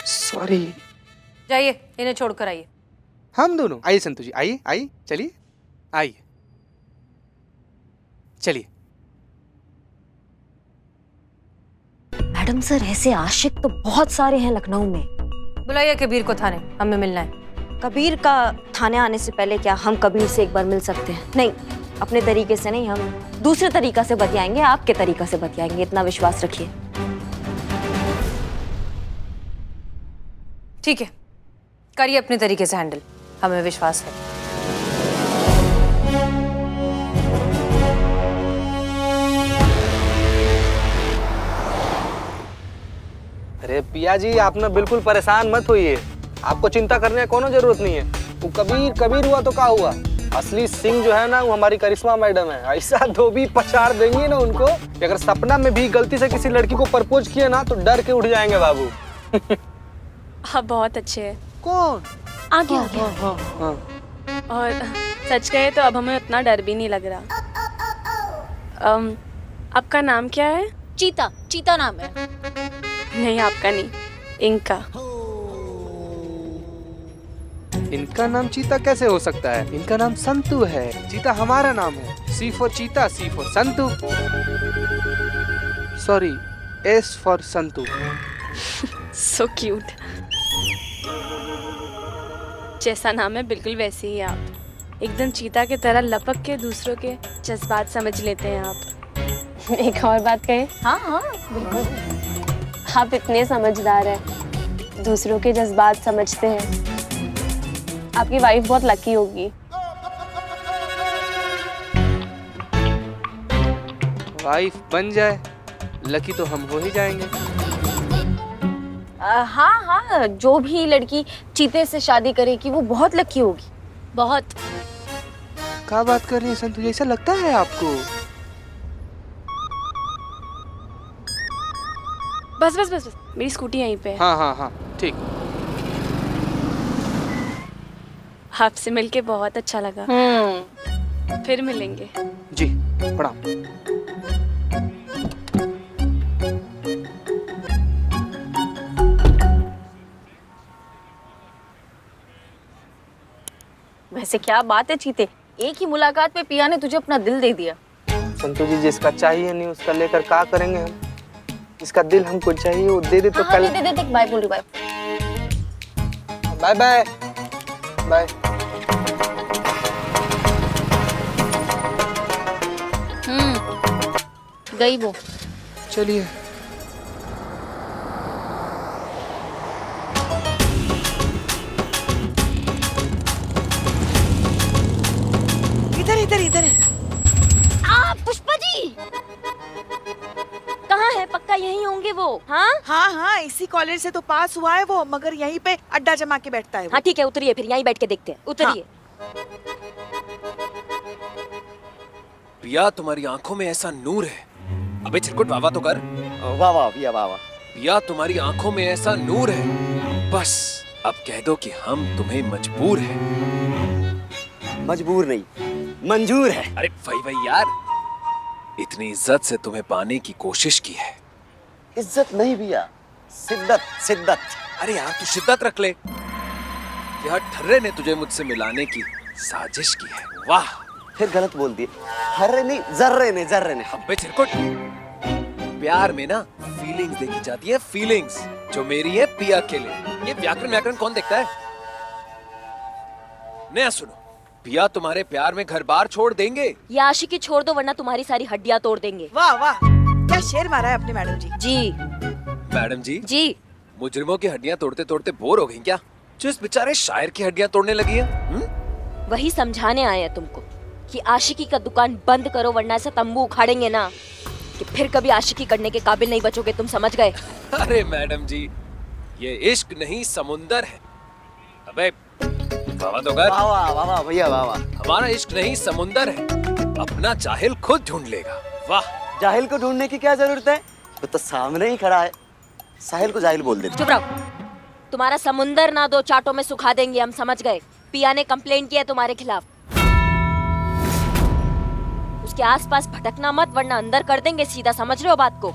सॉरी। जाइए, इन्हें छोड़कर आइए। हम दोनों आइए संतु जी, आइए चलिए, आइए चलिए। मैडम सर, ऐसे आशिक तो बहुत सारे हैं लखनऊ में। बुलाइए कबीर को थाने, हमें मिलना है। कबीर का थाने आने से पहले क्या हम कबीर से एक बार मिल सकते हैं? नहीं, अपने तरीके से नहीं, हम दूसरे तरीका से बतियाएंगे, आपके तरीका से बतियाएंगे, इतना विश्वास रखिए। ठीक है, करिए अपने तरीके से हैंडल, हमें विश्वास है। अरे पिया जी, आप ना बिल्कुल परेशान मत होइए, आपको चिंता करने की कोनो जरूरत नहीं है। वो कबीर हुआ तो क्या हुआ, असली सिंह जो है ना वो हमारी करिश्मा मैडम है। ऐसा धोबी पछाड़ देंगी ना उनको कि अगर सपना में भी गलती से किसी लड़की को प्रपोज किए ना तो डर के उठ जाएंगे बाबू। आप बहुत अच्छे हैं। कौन? आगे। हाँ। और सच कहे तो अब हमें उतना डर भी नहीं लग रहा। आपका नाम क्या है? चीता नाम है। नहीं, आपका नहीं, इनका। इनका नाम चीता कैसे हो सकता है? इनका नाम संतु है। चीता हमारा नाम है। C for चीता, C for Santu. Sorry, S for Santu. So cute. जैसा नाम है बिल्कुल वैसे ही आप, एकदम चीता की तरह लपक के दूसरों के जज्बात समझ लेते हैं आप। एक और बात कहें? हाँ बिल्कुल। आप इतने समझदार हैं, दूसरों के जज्बात समझते हैं। आपकी वाइफ बहुत लकी होगी। वाइफ बन जाए, लकी तो हम हो ही जाएंगे। हाँ, जो भी लड़की चीते से शादी करेगी वो बहुत लकी होगी, बहुत। क्या बात कर रही है संतु, ऐसा लगता है आपको? बस, मेरी स्कूटी यहीं पे है। हाँ, ठीक। आपसे मिलके बहुत अच्छा लगा। फिर मिलेंगे। जी, प्रणाम। वैसे क्या बात है चीते, एक ही मुलाकात पे पिया ने तुझे अपना दिल दे दिया। संतु जी, जिसका चाहिए नहीं उसका लेकर क्या करेंगे हम? जिसका दिल हमको चाहिए वो दे दे तो हाँ, कल। दे बाय बोल रही, बाय बाय। गई वो। चलिए। इधर इधर है। पुष्पा जी कहाँ है? पक्का यहीं होंगे वो। हाँ हाँ हाँ, इसी कॉलेज से तो पास हुआ है वो, मगर यहीं पे अड्डा जमा के बैठता है वो। हाँ ठीक है, उतरिए, फिर यहीं बैठ के देखते हैं। उतरिए। पिया, तुम्हारी आंखों में ऐसा नूर है। अबे चिरकुट, वाह वाह तो कर। वाह वाह भैया वाह वाह। पिया, तुम्हारी आंखों में ऐसा नूर है, बस अब कह दो कि हम तुम्हें मजबूर हैं। मजबूर नहीं, मंजूर है। अरे वही यार, इतनी इज्जत से तुम्हें पाने की कोशिश की है। इज्जत नहीं भैया, शिद्दत शिद्दत। अरे यार तू शिद्दत रख ले। यह ठर्रे ने तुझे मुझसे मिलाने की साजिश की है। वाह, फिर गलत बोल दिए। हर्रे नहीं, जर्रे ने। अबे चिरकुट, प्यार में ना फीलिंग्स देखी जाती है, फीलिंग्स जो मेरी है पिया के लिए। ये व्याकरण कौन देखता है? नया सुनो, पिया तुम्हारे प्यार में घर बार छोड़ देंगे। ये आशिकी छोड़ दो, वरना तुम्हारी सारी हड्डियां तोड़ देंगे। वाह वाह, क्या शेर मारा है अपने मैडम जी। जी मैडम जी, जी, मुजरिमों की हड्डियां तोड़ते तोड़ते बोर हो गई क्या? जो इस बेचारे शायर की हड्डियां तोड़ने लगी है। वही समझाने आए हैं तुमको कि आशिकी का दुकान बंद करो, वरना ऐसा तंबू उखाड़ेंगे ना कि फिर कभी आशिकी करने के काबिल नहीं बचोगे। तुम समझ गए? अरे मैडम जी, ये इश्क नहीं समुंदर है। अबे वाह तो कर। वाह भैया वाह। हमारा इश्क नहीं समुंदर है, अपना जाहिल खुद ढूंढ लेगा। वाह। जाहिल को ढूंढने की क्या जरूरत है, वो तो सामने ही खड़ा है। साहिल को जाहिल बोल देते। चुप रहो। तुम्हारा समुंदर ना दो चाटों में सुखा देंगे, हम समझ गए। पिया ने कंप्लेन किया है तुम्हारे खिलाफ। उसके आसपास भटकना मत, वरना अंदर कर देंगे सीधा। समझ रहे हो बात को?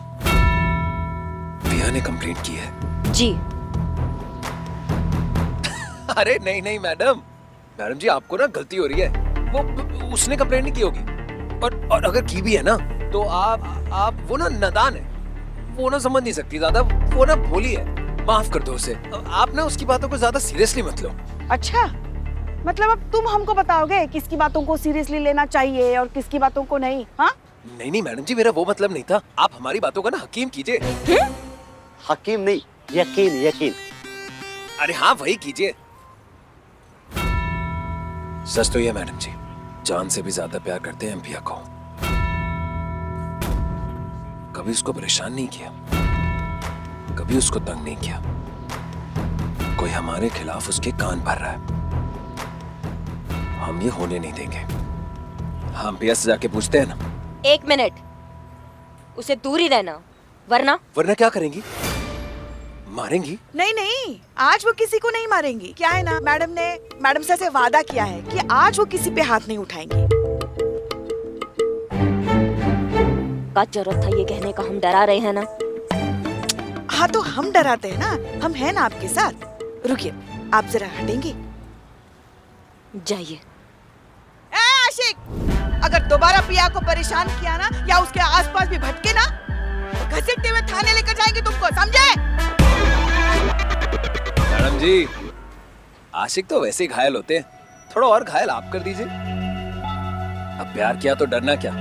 पिया ने कंप्लेंट की है? जी। अरे नहीं मैडम जी, आपको ना गलती हो रही है। वो उसने कंप्लेंट नहीं की होगी, और अगर की भी है ना तो आप वो ना नादान है, वो ना समझ नहीं सकती ज्यादा, वो ना भोली है। माफ कर दो उसे। आप ना उसकी बातों को ज्यादा सीरियसली मत लो। अच्छा, मतलब अब तुम हमको बताओगे किसकी बातों को सीरियसली लेना चाहिए और किसकी बातों को नहीं? हाँ नहीं मैडम जी, मेरा वो मतलब नहीं था। आप हमारी बातों का ना हकीम कीजिए। हकीम नहीं, यकीन। अरे हाँ, वही कीजिए। सच तो ये मैडम जी, जान से भी ज्यादा प्यार करते हैं हम पिया को। कभी उसको परेशान नहीं किया, कभी उसको तंग नहीं किया। कोई हमारे खिलाफ उसके कान भर रहा है, हम ये होने नहीं देंगे। हम पिया से जाके पूछते हैं ना। 1 मिनट, उसे दूर ही रहना, वरना क्या करेंगी? मारेंगी? नहीं, आज वो किसी को नहीं मारेंगी। क्या है ना, मैडम से ऐसे वादा किया है कि आज वो किसी पे हाथ नहीं उठाएंगी। क्या जरूरत था ये कहने का? हम डरा रहे हैं ना। हाँ तो हम डराते हैं ना, हम हैं ना आपके साथ। रुकिए, आप जरा हटेंगे? जाइए। आशिक, अगर दोबारा पिया को परेशान किया ना या उसके आसपास भी भटके ना, तो घसीटते हुए थाने लेकर जाएंगे तुमको, समझे? मैडम जी, आशिक तो वैसे ही घायल होते हैं, थोड़ा और घायल आप कर दीजिए। अब प्यार किया तो डरना क्या?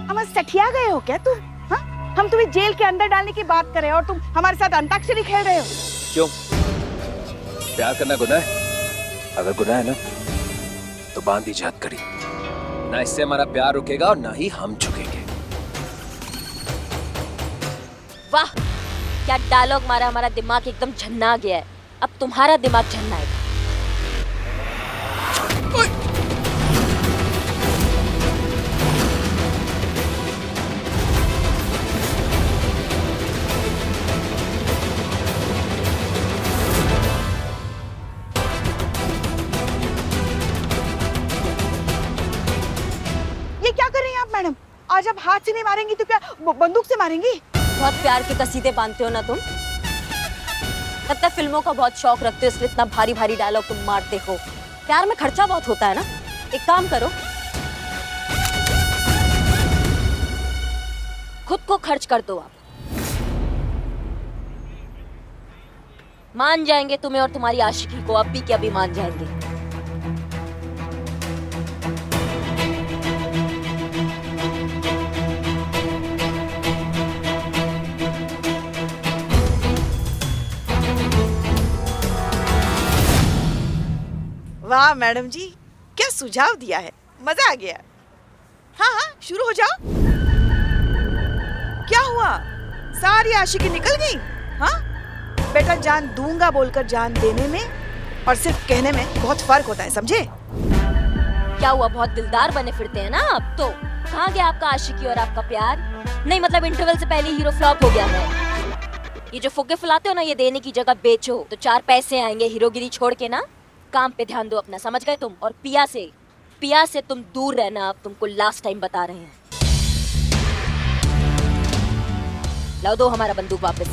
हम सठिया गए हो क्या तुम? हाँ? हम तुम्हें जेल के अंदर डालने की बात कर रहे हैं और तुम हमारे साथ अंताक्षरी खेल रहे हो। क्यों? प्यार करना गुनाह है? अगर गुनाह है ना तो बांध दीजिए हथकड़ी। ना इससे हमारा प्यार रुकेगा और ना ही हम झुकेंगे। वाह, क्या डायलॉग मारा! हमारा दिमाग एकदम झन्ना गया है। अब तुम्हारा दिमाग झन्ना है। ये क्या कर रही हैं आप मैडम? आज आप हाथ से नहीं मारेंगी तो क्या बंदूक से मारेंगी? बहुत प्यार के कसीदे बांधते हो ना तुम। तब तक फिल्मों का बहुत शौक रखते हो, इसलिए इतना भारी भारी डायलॉग तुम मारते हो। प्यार में खर्चा बहुत होता है ना। एक काम करो, खुद को खर्च कर दो। आप मान जाएंगे तुम्हें और तुम्हारी आशिकी को, अभी के अभी मान जाएंगे। वाह मैडम जी, क्या सुझाव दिया है। मजा आ गया। हाँ हाँ शुरू हो जाओ। क्या हुआ, सारी आशिकी निकल गई? हाँ बेटा, जान दूंगा बोलकर जान देने में और सिर्फ कहने में बहुत फर्क होता है, समझे? क्या हुआ, बहुत दिलदार बने फिरते हैं ना आप तो। कहाँ गया आपका आशिकी और आपका प्यार? नहीं मतलब इंटरवल से पहले हीरो फ्लॉप हो गया है। ये जो फुग्गे फुलाते हो ना, ये देने की जगह बेचो तो 4 पैसे आएंगे। हीरोगिरी छोड़ के ना काम पे ध्यान दो अपना, समझ गए तुम? और पिया से तुम दूर रहना, अब तुमको लास्ट टाइम बता रहे हैं। लाओ दो हमारा बंदूक वापस।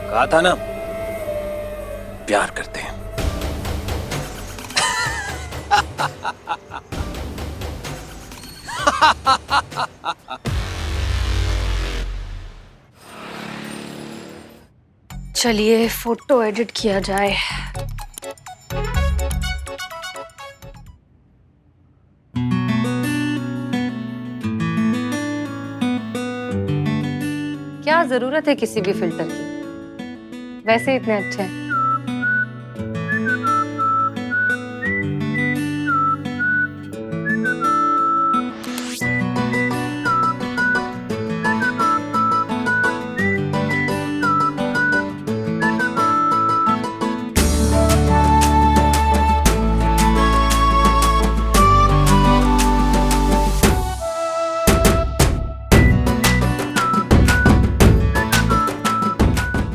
कहा था ना, प्यार करते हैं। चलिए फोटो एडिट किया जाए। क्या जरूरत है किसी भी फिल्टर की, वैसे इतने अच्छे हैं।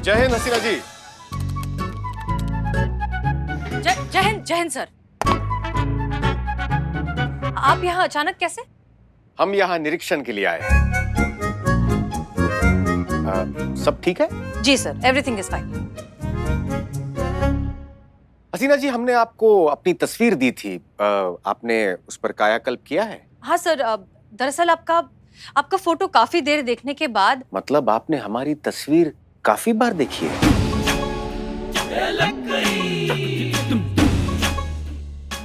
जय हिंद हसीना जी। जय हिंद सर। आप यहाँ अचानक कैसे? हम यहाँ निरीक्षण के लिए आए हैं। सब ठीक है? जी सर, एवरीथिंग इज फाइन। हसीना जी, हमने आपको अपनी तस्वीर दी थी, आपने उस पर कायाकल्प किया है? हाँ सर, दरअसल आपका फोटो काफी देर देखने के बाद। मतलब आपने हमारी तस्वीर काफी बार देखी है?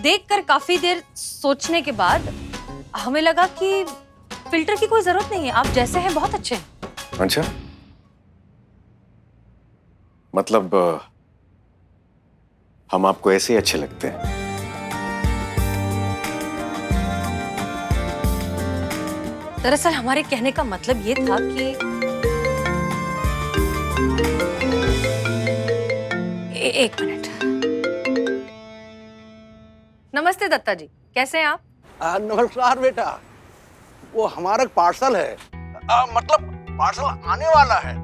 देखकर काफी देर सोचने के बाद हमें लगा कि फिल्टर की कोई जरूरत नहीं है, आप जैसे हैं बहुत अच्छे हैं। अच्छा, मतलब हम आपको ऐसे ही अच्छे लगते हैं? दरअसल हमारे कहने का मतलब ये था कि एक मिनट। नमस्ते दत्ता जी, कैसे हैं आप? नमस्कार बेटा, वो हमारा पार्सल है, मतलब पार्सल आने वाला है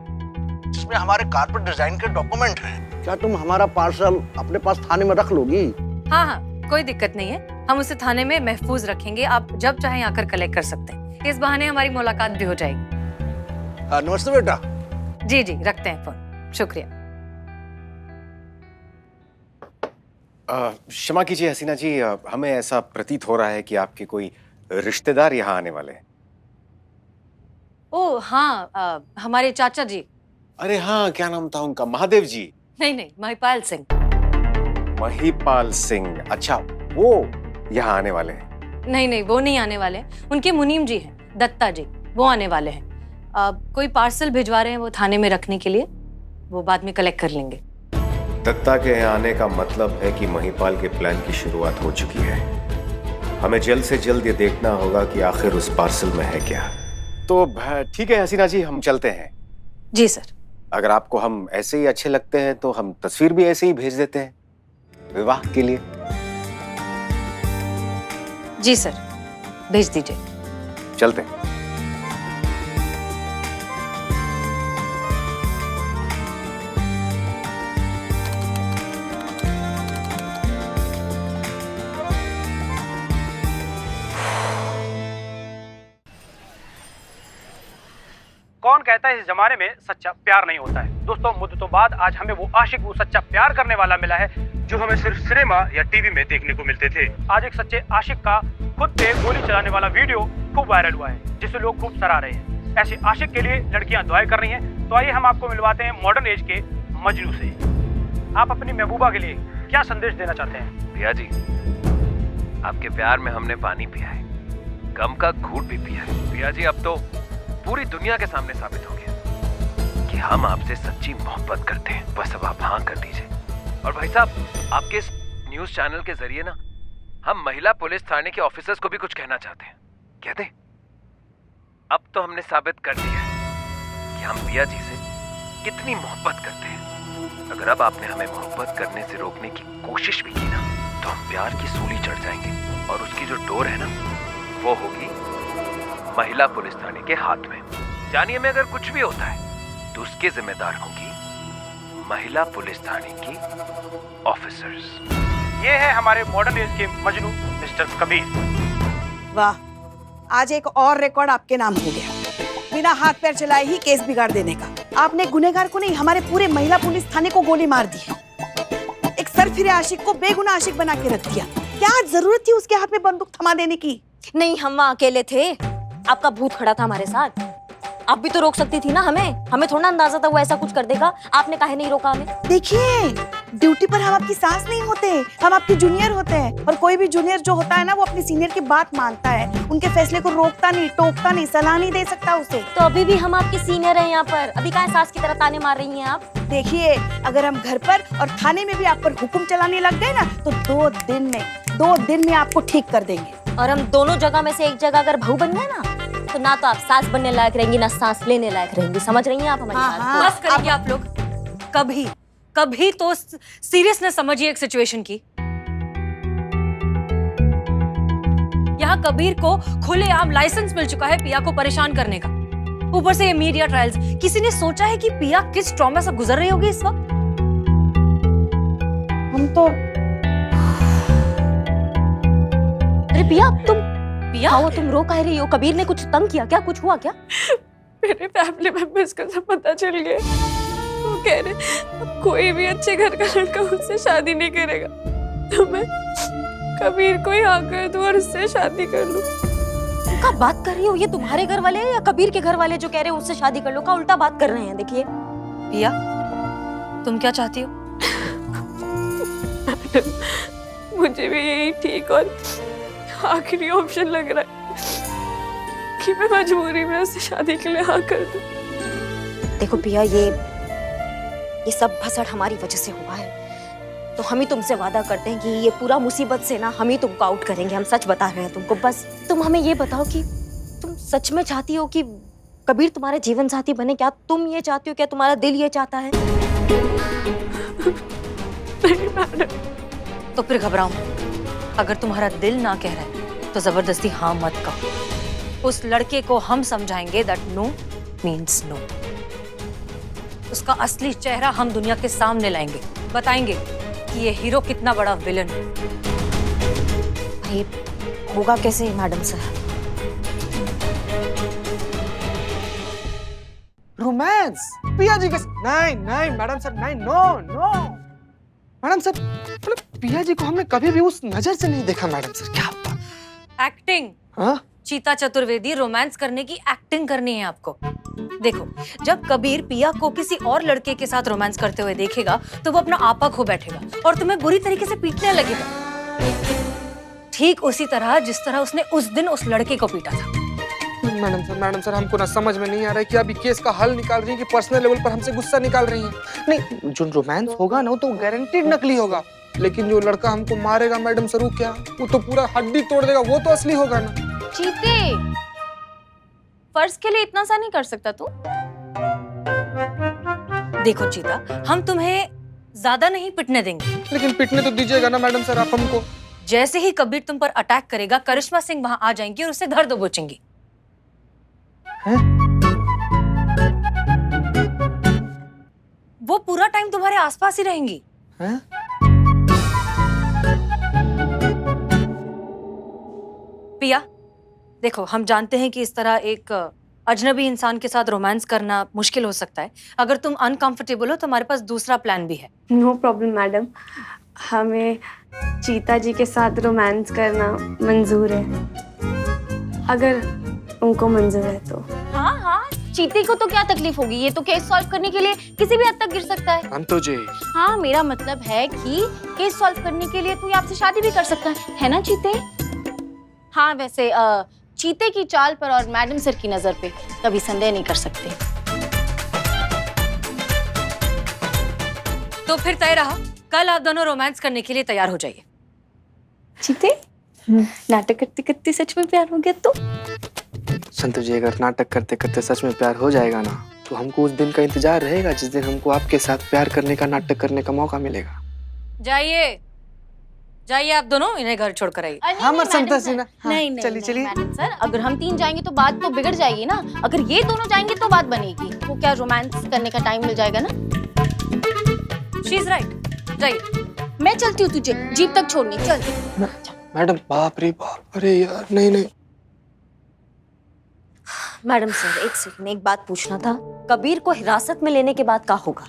जिसमें हमारे कारपेट डिजाइन के डॉक्यूमेंट हैं। क्या तुम हमारा पार्सल अपने पास थाने में रख लोगी? हाँ हाँ, कोई दिक्कत नहीं है, हम उसे थाने में महफूज रखेंगे। आप जब चाहें आकर कलेक्ट कर सकते हैं। इस बहाने हमारी मुलाकात भी हो जाएगी। नमस्ते बेटा। जी जी, रखते हैं फोन, शुक्रिया। क्षमा कीजिए हसीना जी, हमें ऐसा प्रतीत हो रहा है कि आपके कोई रिश्तेदार यहाँ आने वाले हैं। ओह हाँ, हमारे चाचा जी। अरे हाँ, क्या नाम था उनका? महादेव जी? नहीं, महिपाल सिंह। महिपाल सिंह, अच्छा वो यहाँ आने वाले हैं? नहीं, वो नहीं आने वाले हैं। उनके मुनीम जी हैं, दत्ता जी, वो आने वाले हैं। कोई पार्सल भिजवा रहे हैं वो थाने में रखने के लिए, वो बाद में कलेक्ट कर लेंगे। दत्ता के यहाँ आने का मतलब है कि महिपाल के प्लान की शुरुआत हो चुकी है। हमें जल्द से जल्द ये देखना होगा कि आखिर उस पार्सल में है क्या। तो ठीक है हसीना जी, हम चलते हैं। जी सर। अगर आपको हम ऐसे ही अच्छे लगते हैं तो हम तस्वीर भी ऐसे ही भेज देते हैं विवाह के लिए। जी सर, भेज दीजिए। चलते हैं। कौन कहता है इस जमाने में सच्चा प्यार नहीं होता है। दोस्तों, मुद्दतों बाद आज हमें वो आशिक, वो सच्चा प्यार करने वाला मिला है जो हमें सिर्फ सिनेमा या टीवी में देखने को मिलते थे। आज एक सच्चे आशिक का खुद पे गोली चलाने वाला वीडियो खूब वायरल हुआ है, जिसे लोग खूब सराह रहे हैं। ऐसे आशिक के लिए लड़कियां दुआएं कर रही हैं। तो आइए हम आपको मिलवाते हैं मॉडर्न एज के मजनू से। आप अपनी महबूबा के लिए क्या संदेश देना चाहते हैं? पिया जी, आपके प्यार में हमने पानी पिया है, गम का घूंट भी पिया है। पिया जी, अब तो पूरी दुनिया के सामने साबित हो गया कि हम आपसे सच्ची मोहब्बत करते हैं। बस अब आप हाँ कर दीजिए। और भाई साहब, आपके इस न्यूज चैनल के जरिए ना हम महिला पुलिस थाने के ऑफिसर्स को भी कुछ कहना चाहते हैं। कहते अब तो हमने साबित कर दिया है कि हम पिया जी से कितनी मोहब्बत करते हैं। अगर अब आपने हमें मोहब्बत करने से रोकने की कोशिश भी की ना, तो हम प्यार की सूली चढ़ जाएंगे और उसकी जो डोर है ना, वो होगी महिला पुलिस थाने के हाथ में। जानिए, में अगर कुछ भी होता है तो उसके जिम्मेदार होंगी महिला पुलिस थाने की ऑफिसर्स। ये है हमारे मॉडर्न एज के मजनू मिस्टर कबीर। वाह, आज एक और रिकॉर्ड आपके नाम हो गया। बिना हाथ पैर चलाए ही केस बिगाड़ देने का। आपने गुनहगार को नहीं, हमारे पूरे महिला पुलिस थाने को गोली मार दी है। एक सरफिरे आशिक को बेगुनाह आशिक बना के रख दिया। क्या जरूरत थी उसके हाथ में बंदूक थमा देने की? नहीं, हम वहाँ अकेले थे, आपका भूत खड़ा था हमारे साथ। आप भी तो रोक सकती थी ना हमें थोड़ा अंदाजा था वो ऐसा कुछ कर देगा। आपने काहे नहीं रोका हमें? देखिए, ड्यूटी पर हम आपकी सास नहीं होते, हम आपके जूनियर होते हैं। और कोई भी जूनियर जो होता है ना, वो अपने सीनियर की बात मानता है, उनके फैसले को रोकता नहीं, टोकता नहीं, सलाह नहीं दे सकता उसे। तो अभी भी हम आपके सीनियर हैं यहाँ पर, अभी काहे सास की तरह ताने मार रही हैं आप? देखिए, अगर हम घर पर और थाने में भी आप पर हुक्म चलाने लग गए ना, तो 2 दिन में आपको ठीक कर देंगे। और हम दोनों जगह में से एक जगह अगर बहू बन गए ना, तो ना तो आप सांस बनने लायक रहेंगी, ना सांस लेने लायक रहेंगी। समझ रही हैं आप हमारी बात को? बस करेंगे आप लोग। कभी तो सीरियसनेस समझिए एक सिचुएशन की। यहाँ कबीर को खुलेआम लाइसेंस मिल चुका है पिया को परेशान करने का। ऊपर से ये मीडिया ट्रायल्स। किसी ने सोचा है कि पिया किस ट्रॉमा से गुजर रही होगी इस वक्त? हम तो अरे पिया, तुम रो कह रही हो? कबीर ने कुछ तंग किया क्या? कुछ हुआ क्या? मेरे फैमिली मेंबर्स को सब पता चल गया। वो कह रहे अब कोई भी अच्छे घर का लड़का उससे शादी नहीं करेगा, तो मैं कबीर को ही हाँ कर दूं और उससे शादी कर लूं। क्या बात कर रही हो? ये तुम्हारे घर वाले या कबीर के घर वाले जो कह रहे हैं उससे शादी कर लो का उल्टा बात कर रहे हैं? देखिए पिया, तुम क्या चाहती हो? मुझे भी यही ठीक और आखिरी ऑप्शन लग रहा है कि मैं मजबूरी में उससे शादी के लिए हाँ कर दूं। देखो पिया, ये सब भसड़ हमारी वजह से हुआ है, तो हम ही तुमसे वादा करते हैं कि ये पूरा मुसीबत से ना हम ही तुमको आउट करेंगे। हम सच बता रहे हैं तुमको। बस तुम हमें ये बताओ कि तुम सच में चाहती हो कि कबीर तुम्हारे जीवन साथी बने? क्या तुम ये चाहती हो? क्या तुम्हारा दिल ये चाहता है? नहीं मैडम। तो फिर घबराओ मत। अगर तुम्हारा दिल ना कह रहा है तो जबरदस्ती हाँ मत कहो। उस लड़के को हम समझाएंगे दैट नो मीन्स नो। उसका असली चेहरा हम दुनिया के सामने लाएंगे, बताएंगे कि ये हीरो कितना बड़ा विलन है। भाई होगा कैसे मैडम सर? रोमांस पिया जी के नहीं मैडम सर, नहीं, नो मैडम सर, मतलब पिया जी को हमने कभी भी उस नजर से नहीं देखा मैडम सर। क्या बात? एक्टिंग। हाँ? चीता चतुर्वेदी, रोमांस करने की एक्टिंग करनी है आपको। देखो, जब कबीर पिया को किसी और लड़के के साथ रोमांस करते हुए देखेगा तो वो अपना आपा खो बैठेगा और तुम्हें बुरी तरीके से पीटने लगेगा, ठीक उसी तरह जिस तरह उसने उस दिन उस लड़के को पीटा था। मैडम सर हमको ना समझ में नहीं आ रहा है कि अभी केस का हल निकाल रही है कि पर्सनल लेवल पर हमसे गुस्सा निकाल रही है। नहीं, जो रोमांस होगा ना वो तो गारंटीड नकली होगा, लेकिन जो लड़का हमको मारेगा मैडम सर, वो तो पूरा हड्डी तोड़ देगा, वो तो असली होगा ना। चीते, फर्ज के लिए इतना सा नहीं कर सकता तू? देखो चीता, हम तुम्हें ज्यादा नहीं पिटने देंगे। लेकिन पिटने तो दीजिएगा ना मैडम सर आप हमको। जैसे ही कबीर तुम पर अटैक करेगा, करिश्मा सिंह वहां आ जाएंगी और उसे धर दबोचेंगी। वो पूरा टाइम तुम्हारे आसपास ही रहेंगी। पिया, देखो हम जानते हैं कि इस तरह एक अजनबी इंसान के साथ रोमांस करना मुश्किल हो सकता है। अगर तुम अनकंफर्टेबल हो तो हमारे पास दूसरा प्लान भी है। नो प्रॉब्लम मैडम, हमें चीता जी के साथ रोमांस करना मंजूर है, अगर उनको मंजूर है तो। हाँ हाँ, चीते को तो क्या तकलीफ होगी, ये तो केस सॉल्व करने के लिए किसी भी हद तक गिर सकता है। अंतु जी, हाँ, मेरा मतलब है कि केस सॉल्व करने के लिए तू आपसे शादी भी कर सकता है ना चीते? हाँ वैसे चीते की चाल पर और मैडम सर की नजर पे कभी संदेह नहीं कर सकते। तो फिर तय रहा, कल आप दोनों रोमांस करने के लिए तैयार हो जाइए। चीते, नाटक करते करते सच में प्यार हो गया तो? संतु जी, अगर नाटक करते करते सच में प्यार हो जाएगा ना, तो हमको उस दिन का इंतजार रहेगा जिस दिन हमको आपके साथ प्यार करने का नाटक करने का मौका मिलेगा। जाइए जाइए आप दोनों, इन्हें घर छोड़ कर आइए। नहीं चलिए चलिए मैडम सर, अगर हम 3 जाएंगे तो बात तो बिगड़ जाएगी ना। अगर ये दोनों जाएंगे तो बात बनेगी। तो क्या रोमांस करने का टाइम मिल जाएगा ना? शी इज राइट, जाइए। मैं चलती हूँ तुझे जीप तक छोड़ने, चल। मैडम बाप रे बाप, अरे यार नहीं नहीं। मैडम सर एक सेकंड, एक बात पूछना था, कबीर को हिरासत में लेने के बाद क्या होगा?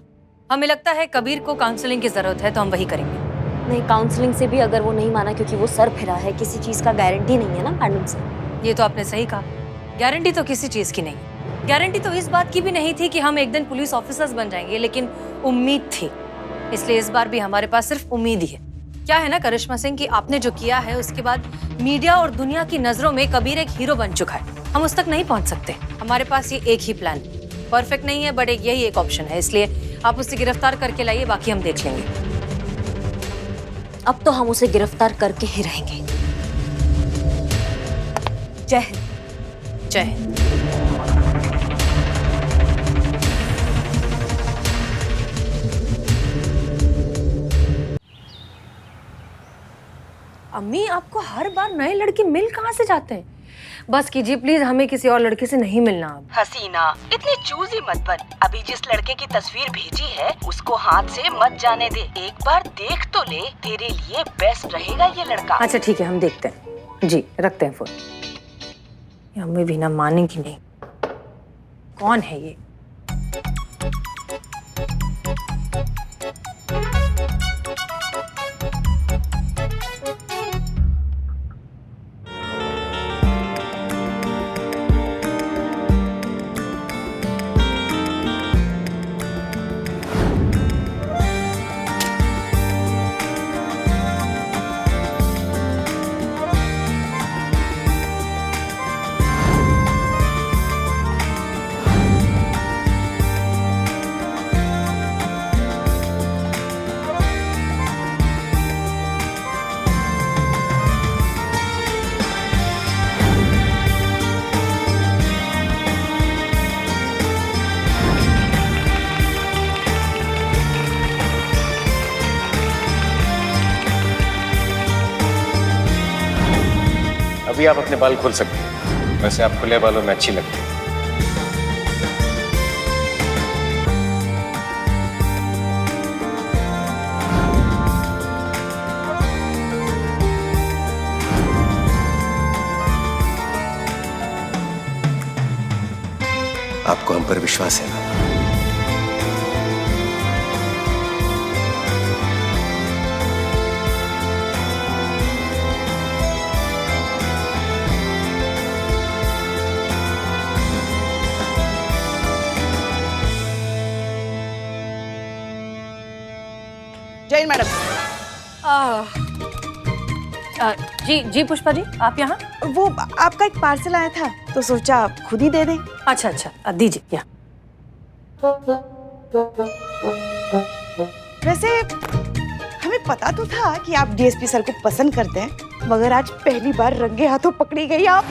हमें लगता है कबीर को काउंसलिंग की जरूरत है, तो हम वही करेंगे। नहीं, काउंसलिंग से भी अगर वो नहीं माना क्योंकि वो सर फिरा है, किसी चीज का गारंटी नहीं है ना मैडम सर। ये तो आपने सही कहा, गारंटी तो किसी चीज की नहीं। गारंटी तो इस बात की भी नहीं थी कि हम एक दिन पुलिस ऑफिसर्स बन जाएंगे, लेकिन उम्मीद थी, इसलिए इस बार भी हमारे पास सिर्फ उम्मीद ही है। क्या है ना करिश्मा सिंह, कि आपने जो किया है उसके बाद मीडिया और दुनिया की नजरों में कबीर एक हीरो बन चुका है। हम उस तक नहीं पहुंच सकते। हमारे पास ये एक ही प्लान, परफेक्ट नहीं है बट यही एक ऑप्शन है, इसलिए आप उसे गिरफ्तार करके लाइए, बाकी हम देख लेंगे। अब तो हम उसे गिरफ्तार करके ही रहेंगे। जय हिंद। जय हिंद। अम्मी, आपको हर बार नए लड़के मिल कहाँ से जाते हैं? बस कीजिए प्लीज, हमें किसी और लड़के से नहीं मिलना अब। हसीना, इतनी चूजी मत बन। अभी जिस लड़के की तस्वीर भेजी है उसको हाथ से मत जाने दे। एक बार देख तो ले, तेरे लिए बेस्ट रहेगा ये लड़का। अच्छा ठीक है, हम देखते हैं। जी रखते हैं फोन। ये अम्मी भी ना मानेंगी नहीं। कौन है ये? अभी आप अपने बाल खोल सकते हैं, वैसे आप खुले बालों में अच्छी लगती है। आपको हम पर विश्वास है ना? जय मैडम। जी जी पुष्पा जी, आप यहाँ? वो आपका एक पार्सल आया था तो सोचा आप खुद ही दे दें। अच्छा अच्छा, दीजिए यहाँ। वैसे हमें पता तो था कि आप डीएसपी सर को पसंद करते हैं, मगर आज पहली बार रंगे हाथों पकड़ी गई आप।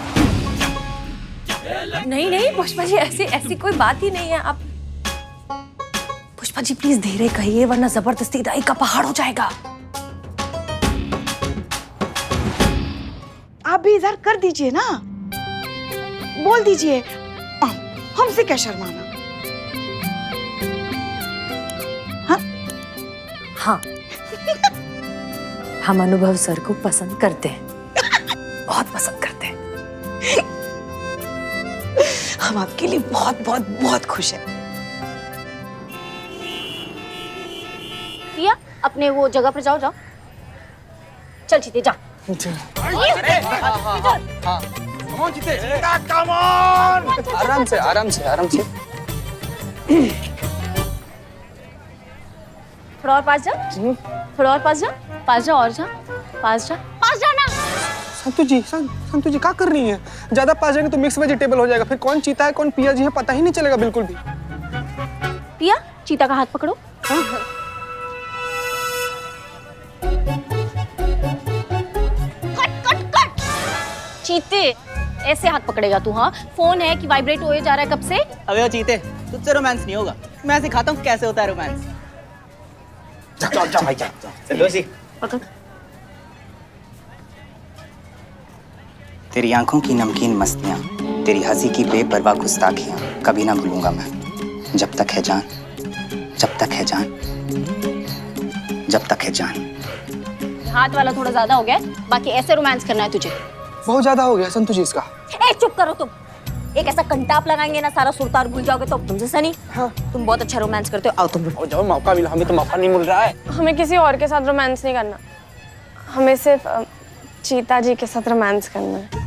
नहीं नहीं पुष्पा जी, ऐसी ऐसी कोई बात ही नहीं है। आप पुष्पा जी प्लीज धीरे कहिए, वरना जबरदस्ती दाई का पहाड़ हो जाएगा। आप भी इजहार कर दीजिए ना, बोल दीजिए, हमसे क्या शर्माना। हाँ हाँ हम अनुभव सर को पसंद करते हैं, बहुत पसंद करते हैं। हम आपके लिए बहुत बहुत बहुत खुश हैं। पिया अपने वो जगह पर जाओ, जाओ। चल चीते जा। आराम से आराम से आराम से। थोड़ा और पास जा, थोड़ा और पास जा, पास जा और जा, पास जा, पास जाना। संतु जी क्या कर रही हैं? ज्यादा पास जाएंगे तो मिक्स वेजिटेबल हो जाएगा, फिर कौन चीता है कौन पिया जी है पता ही नहीं चलेगा बिल्कुल भी। पिया चीता का हाथ पकड़ो। Cut cut cut. चीते ऐसे हाथ पकड़ेगा तू? हाँ, फोन है कि वाइब्रेट होए जा रहा है कब से? अबे ओ चीते, तुझसे रोमांस नहीं होगा, मैं सिखाता हूँ कैसे होता है रोमांस। जा भाई जा। चलो सी। पकड़। तेरी आंखों की नमकीन मस्तियां, तेरी हंसी की बेपरवाह गुस्ताखियां कभी ना भूलूंगा मैं। जब तक है जान, जब तक है जान, जब तक है जान। हाथ वाला थोड़ा ज्यादा हो गया है, बाकी ऐसे रोमांस करना है तुझे। बहुत ज्यादा हो गया संतु जी इसका। ए चुप करो तुम। एक ऐसा कंटाप लगाएंगे ना सारा सुरतार भूल जाओगे तो तुमसे सनी। हाँ। तुम बहुत अच्छा रोमांस करते हो, आओ तुम। जब मौका मिला, हमें तो मौका नहीं मिल रहा है। हमें किसी और के साथ रोमांस नहीं करना, हमें सिर्फ चीता जी के साथ रोमांस करना है।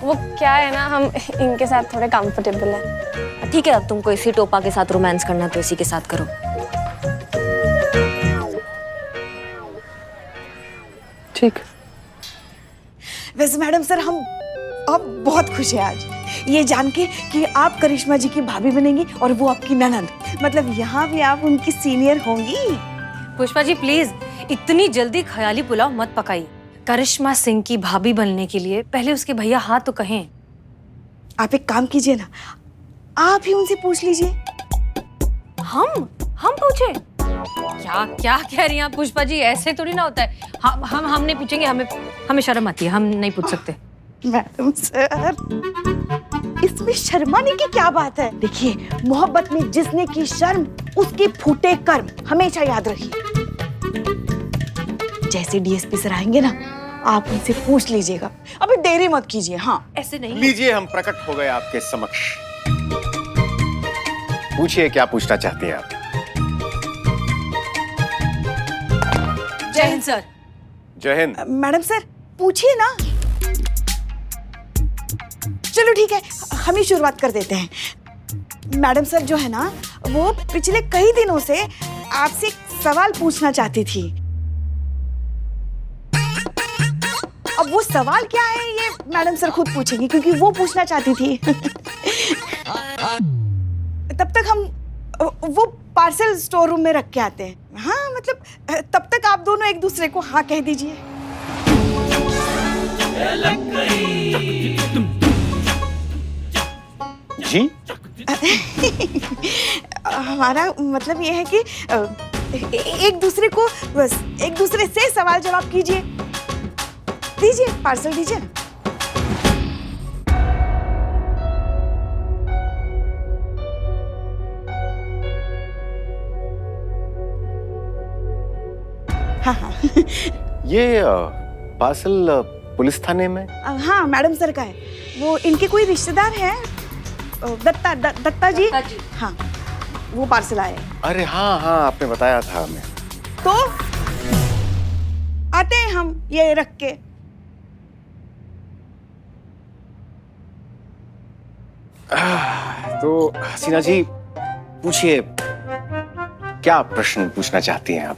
वो क्या है ना, हम इनके साथ थोड़े कंफर्टेबल हैं। ठीक है, अब तुमको इसी टोपा के साथ रोमांस करना तो इसी के साथ करो। ठीक। वैसे मैडम सर हम अब बहुत खुश हैं आज ये जान के कि आप करिश्मा जी की भाभी बनेंगी और वो आपकी ननद। मतलब यहाँ भी आप उनकी सीनियर होंगी। पुष्पा जी प्लीज इतनी जल्दी ख्याली पुलाव मत पकाइए। करिश्मा सिंह की भाभी बनने के लिए पहले उसके भैया हाँ तो कहें। आप एक काम कीजिए ना, आप ही उनसे पूछ लीजिए। हम पूछे? क्या क्या कह रही हैं आप पुष्पा जी? ऐसे थोड़ी ना होता है। हम नहीं पूछेंगे, हमें शर्म आती है, हम नहीं पूछ सकते। मैडम सर इसमें शर्माने की क्या बात है? देखिए मोहब्बत में जिसने की शर्म उसके फूटे कर्म, हमेशा याद रखिए। जैसे डीएसपी सर आएंगे ना आप उनसे पूछ लीजिएगा, अभी देरी मत कीजिए। हाँ ऐसे नहीं। लीजिए हम प्रकट हो गए आपके समक्ष। पूछिए क्या पूछना चाहती हैं आप? जय हिंद सर। जय हिंद। मैडम सर पूछिए ना। चलो ठीक है, हम ही शुरुआत कर देते हैं। मैडम सर जो है ना वो पिछले कई दिनों से आपसे एक सवाल पूछना चाहती थी। अब वो सवाल क्या है ये मैडम सर खुद पूछेंगी क्योंकि वो पूछना चाहती थी। तब तक हम वो पार्सल स्टोर रूम में रख के आते हैं। हाँ मतलब तब तक आप दोनों एक दूसरे को हाँ कह दीजिए। जी हमारा मतलब ये है कि एक दूसरे को बस एक दूसरे से सवाल जवाब कीजिए। दीजिए पार्सल दीजिए। हाँ हाँ ये पार्सल पुलिस थाने में? हाँ मैडम सर का है। वो इनके कोई रिश्तेदार हैं, दत्ता जी। हाँ वो पार्सल आए। अरे हाँ हाँ आपने बताया था हमें। तो आते हैं हम ये रख के। तो हसीना जी पूछिए क्या प्रश्न पूछना चाहती हैं आप?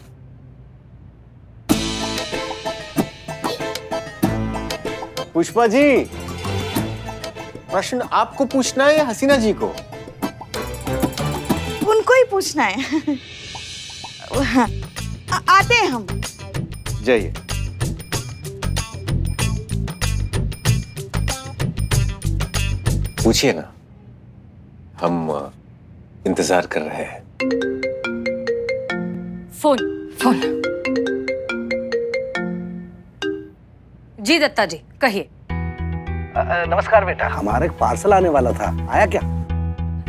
पुष्पा जी प्रश्न आपको पूछना है या हसीना जी को? उनको ही पूछना है। आते हैं हम। जाइए। पूछिए ना, हम इंतजार कर रहे हैं। फोन जी दत्ता जी कहिए। नमस्कार बेटा, हमारा एक पार्सल आने वाला था, आया क्या?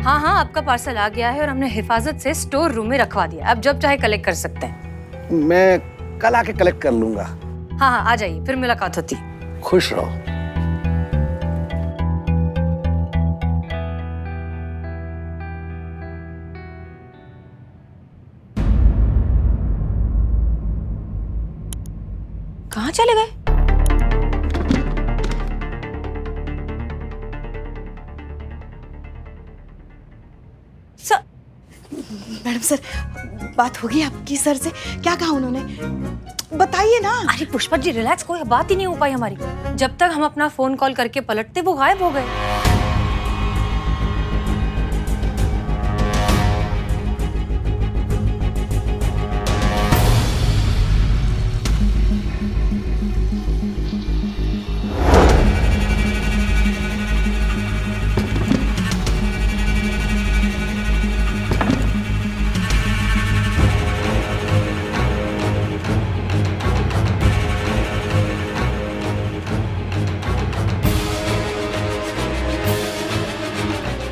हाँ आपका पार्सल आ गया है और हमने हिफाजत से स्टोर रूम में रखवा दिया। आप जब चाहे कलेक्ट कर सकते हैं। मैं कल आके कलेक्ट कर लूंगा। हाँ आ जाइए, फिर मुलाकात होती। खुश रहो। कहाँ चले गए? मैडम सर, बात होगी आपकी सर से? क्या कहा उन्होंने, बताइए ना। अरे पुष्पा जी रिलैक्स, कोई बात ही नहीं हो पाई हमारी। जब तक हम अपना फोन कॉल करके पलटते वो गायब हो गए।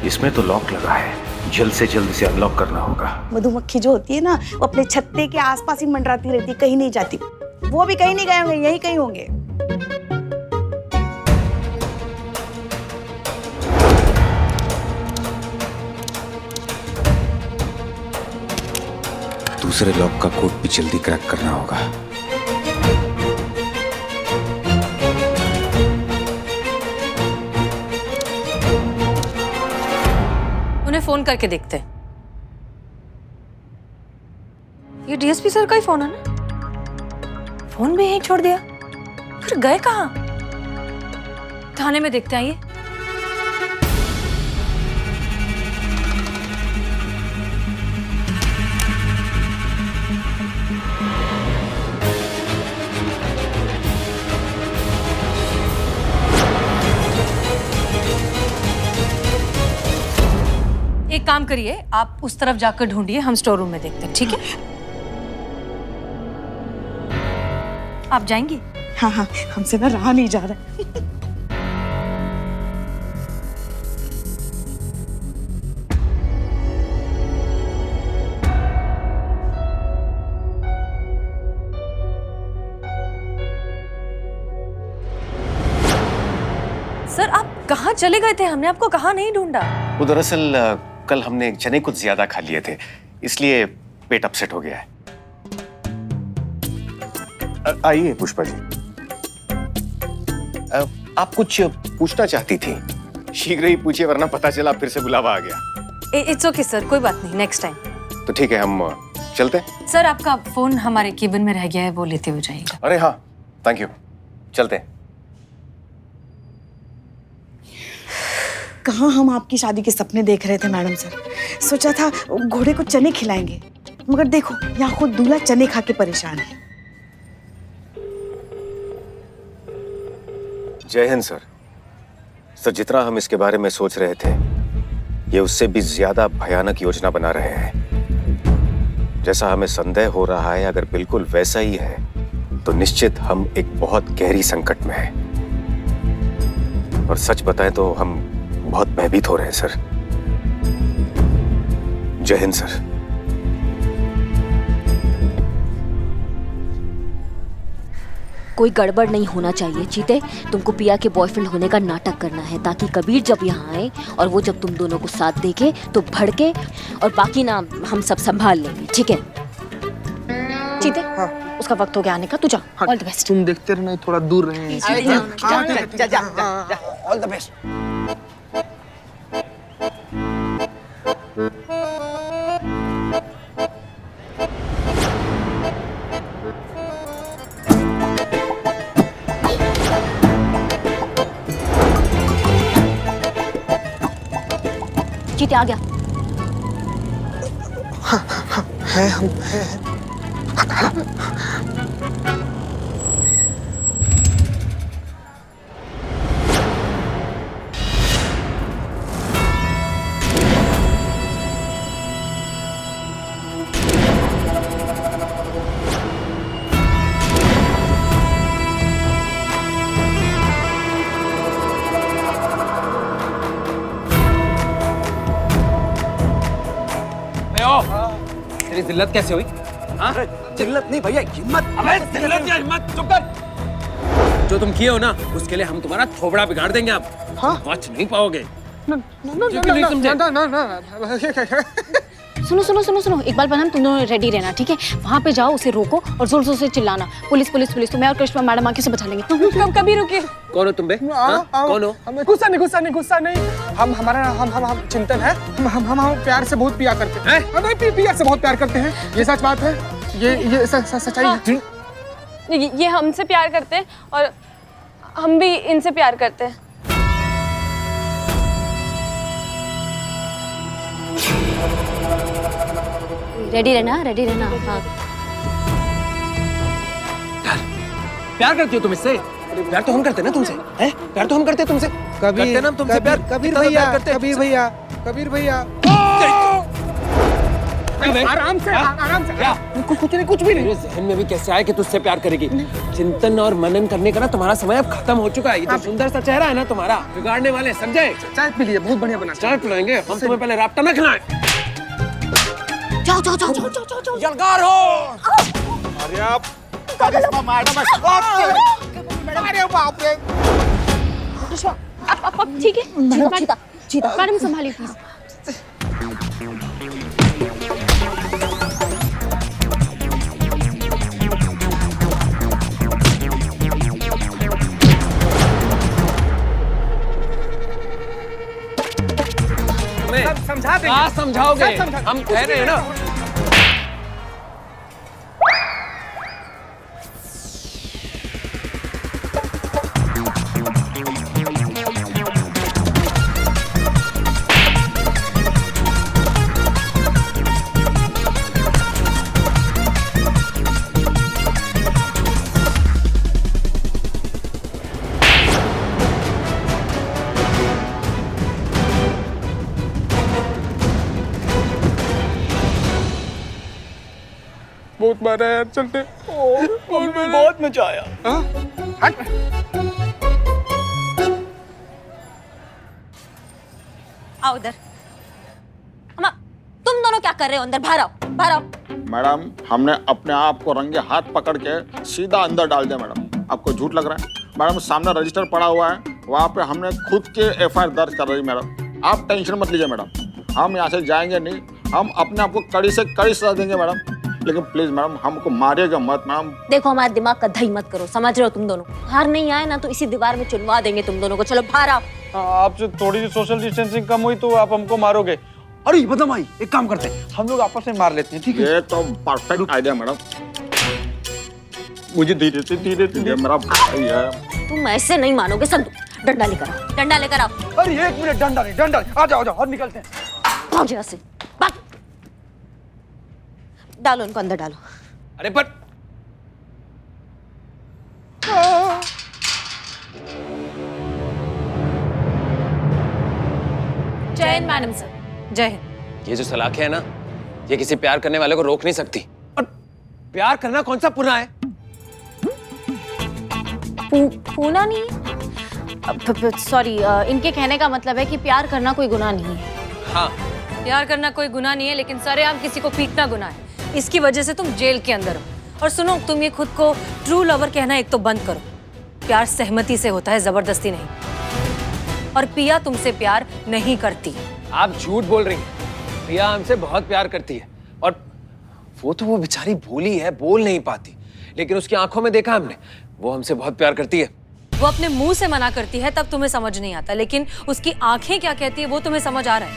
इसमें तो लॉक लगा है, जल्द से जल्द इसे अनलॉक करना होगा। मधुमक्खी जो होती है ना, वो अपने छत्ते के आसपास ही मंडराती रहती, कहीं नहीं जाती। वो भी कहीं नहीं गए होंगे, यहीं कहीं होंगे। दूसरे लॉक का कोड भी जल्दी क्रैक करना होगा। उन्हें फोन करके देखते हैं। ये डीएसपी सर का ही फोन है ना? फोन भी यहीं छोड़ दिया, फिर गए कहाँ? थाने में देखते हैं ये। एक काम करिए, आप उस तरफ जाकर ढूंढिए, हम स्टोर रूम में देखते हैं, ठीक है? आप जाएंगी? हाँ हाँ, हमसे ना रहा नहीं जा रहा। सर आप कहाँ चले गए थे? हमने आपको कहाँ नहीं ढूंढा। वो दरअसल कल हमने चने कुछ ज्यादा खा लिए थे, इसलिए पेट अपसेट हो गया है। आइए पुष्पा जी, आप कुछ पूछना चाहती थी? शीघ्र ही पूछिए, वरना पता चला फिर से बुलावा आ गया। इट्स ओके सर, कोई बात नहीं, नेक्स्ट टाइम। तो ठीक है, हम चलते हैं। सर आपका फोन हमारे केबिन में रह गया है, वो लेते हो जाइएगा। अरे हाँ, थैंक यू, चलते हैं। कहाँ हम आपकी शादी के सपने देख रहे थे मैडम सर। सोचा था घोड़े को चने खिलाएंगे, मगर देखो यहाँ खुद दूल्हा चने खा के परेशान है। जय हिंद सर। सर, जितना हम इसके बारे में सोच रहे थे, ये उससे भी ज्यादा भयानक योजना बना रहे हैं। जैसा हमें संदेह हो रहा है, अगर बिल्कुल वैसा ही है तो निश्चित हम एक बहुत गहरी संकट में हैं। और सच बताएं तो हम बहुत भयभीत हो रहे हैं सर। जय हिंद सर। कोई गड़बड़ नहीं होना चाहिए चीते। तुमको पिया के बॉयफ्रेंड होने का नाटक करना है, ताकि कबीर जब यहाँ आए और वो जब तुम दोनों को साथ देखे तो भड़के, और बाकी ना हम सब संभाल लेंगे, ठीक है? चीते, हाँ। उसका वक्त हो गया आने का, तू जा। All the best. तुम देखते रहना, थोड़ा दूर रहे। All the best. चीते आ गया। है हम है। तेरी जिल्लत कैसे हुई? हाँ? जिल्लत नहीं भैया, हिम्मत। अबे जिल्लत या हिम्मत, चुप कर। जो तुम किए हो ना, उसके लिए हम तुम्हारा थोबड़ा बिगाड़ देंगे अब। हाँ? बच नहीं पाओगे। सुनो सुनो सुनो सुनो, इकबाल बनम, तुम दोनों रेडी रहना, ठीक है? वहाँ पे जाओ, उसे रोको और जोर जोर से चिल्लाना, पुलिस पुलिस पुलिस। तो मैं और करिश्मा मैडम आके उसे बचा लेंगे। कभी रुकिए। कौन हो तुम बे? कौन हो? गुस्सा नहीं। हम चिंतन है। हम प्यार से बहुत प्यार करते हैं। हम प्यार से बहुत प्यार करते हैं। ये सच बात है। ये सच्चाई है। ये हमसे प्यार करते हैं और हम भी इनसे प्यार करते हैं। रेडी रहना हाँ। प्यार करती हो तुम इससे? प्यार तो हम करते ना तुमसे, हैं? प्यार तो हम करते तुमसे। करते ना हम तुमसे प्यार। कबीर भैया आराम से कुछ भी नहीं। मेरे जहन में भी कैसे आया कि तुझसे प्यार करेगी? चिंतन और मनन करने का ना तुम्हारा समय अब खत्म हो चुका है। ये जो सुंदर सा चेहरा है ना तुम्हारा, बिगाड़ने वाले, समझे? चाय पी लिए, बहुत बढ़िया बना। चाय पिलाएंगे हम तुम्हें, पहले राब्ता न खिलाएं। जाओ। जलगार हो। अरे आप करिश्मा मैडम, अरे बाप रे। अब ठीक है? चीता मैडम संभालिए प्लीज। समझा देंगे। हाँ समझाओगे, हम कह रहे हैं ना। बहुत मारा यार, चलते। बहुत मजा आया। आओ इधर। अम्मा, तुम दोनों क्या कर रहे हो अंदर? बाहर आओ। मैडम, हमने अपने आप को रंगे हाथ पकड़ के सीधा अंदर डाल दिया मैडम। आपको झूठ लग रहा है? मैडम सामने रजिस्टर पड़ा हुआ है, वहाँ पे हमने खुद के एफआईआर दर्ज कर रही मैडम। आप टेंशन मत लीजिए मैडम, हम यहाँ से जाएंगे नहीं। हम अपने आप को कड़ी से कड़ी सजा देंगे मैडम, लेकिन प्लीज मैडम हमको मारिएगा मत मैडम। देखो, हमारे दिमाग का दही मत करो, समझ रहे हो तुम दोनों? बाहर नहीं आए ना तो इसी दीवार में चुनवा देंगे तुम दोनों को। चलो बाहर आओ। आपसे थोड़ी सी सोशल डिस्टेंसिंग कम हुई तो आप हमको मारोगे। अरे बदमाई, एक काम करते हैं, हम लोग आपस में मार लेते हैं, ठीक है? ये तो परफेक्ट आइडिया मैडम। मुझे धीरे मेरा भाई है। तुम ऐसे नहीं मानोगे। संतु, डंडा लेकर आओ। अरे एक मिनट, डंडा नहीं, आ जाओ और निकलते हैं। भाग यहाँ से, भाग। डालो इनको अंदर, डालो। अरे पर जय हिंद मैडम सर। जय हिंद। ये जो सलाखें है ना, ये किसी प्यार करने वाले को रोक नहीं सकती। और प्यार करना कौन सा पुना है? पूना नहीं, सॉरी, इनके कहने का मतलब है कि प्यार करना कोई गुनाह नहीं है। हाँ, प्यार करना कोई गुनाह नहीं है, लेकिन सरेआम किसी को पीटना गुनाह है। इसकी वजह से तुम जेल के अंदर हो। और सुनो, तुम ये खुद को ट्रू लवर कहना एक तो बंद करो। प्यार सहमति से होता है, जबरदस्ती नहीं। और पिया तुमसे प्यार नहीं करती। आप झूठ बोल रही हैं। पिया हमसे बहुत प्यार करती है, और वो बेचारी भोली है, बोल नहीं पाती, लेकिन उसकी आंखों में देखा हमने, वो हमसे बहुत प्यार करती है। वो अपने मुंह से मना करती है तब तुम्हें समझ नहीं आता, लेकिन उसकी आंखें क्या कहती है वो तुम्हें समझ आ रहा है।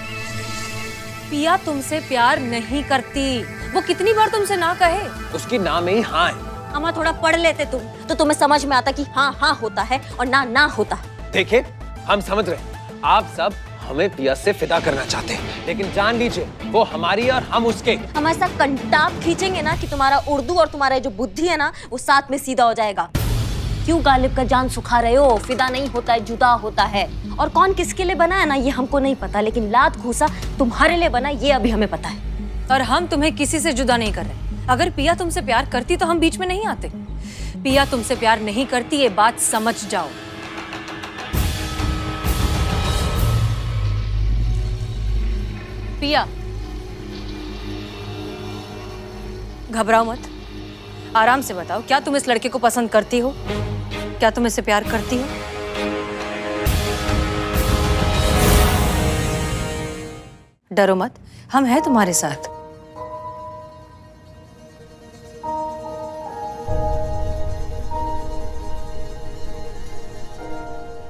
पिया तुमसे प्यार नहीं करती। वो कितनी बार तुमसे ना कहे। उसकी ना में ही हाँ है। अम्मा, थोड़ा पढ़ लेते तुम तो तुम्हें समझ में आता कि हाँ हाँ होता है और ना ना होता है। देखिए, हम समझ रहे हैं, आप सब हमें पिया से फिदा करना चाहते हैं, लेकिन जान लीजिए वो हमारी और हम उसके। हम ऐसा कंटाप खींचेंगे ना कि तुम्हारा उर्दू और तुम्हारा जो बुद्धि है ना, वो साथ में सीधा हो जाएगा। क्यों गालिब का जान सुखा रहे हो? फिदा नहीं होता है, जुदा होता है। और कौन किसके लिए बना है ना, ये हमको नहीं पता, लेकिन लात घूसा तुम्हारे लिए बना, ये अभी हमें पता है। और हम तुम्हें किसी से जुदा नहीं कर रहे। अगर पिया तुमसे प्यार करती तो हम बीच में नहीं आते। पिया तुमसे प्यार नहीं करती, ये बात समझ जाओ। पिया, घबराओ मत, आराम से बताओ, क्या तुम इस लड़के को पसंद करती हो? क्या तुम इससे प्यार करती हो? डरो मत, हम हैं तुम्हारे साथ।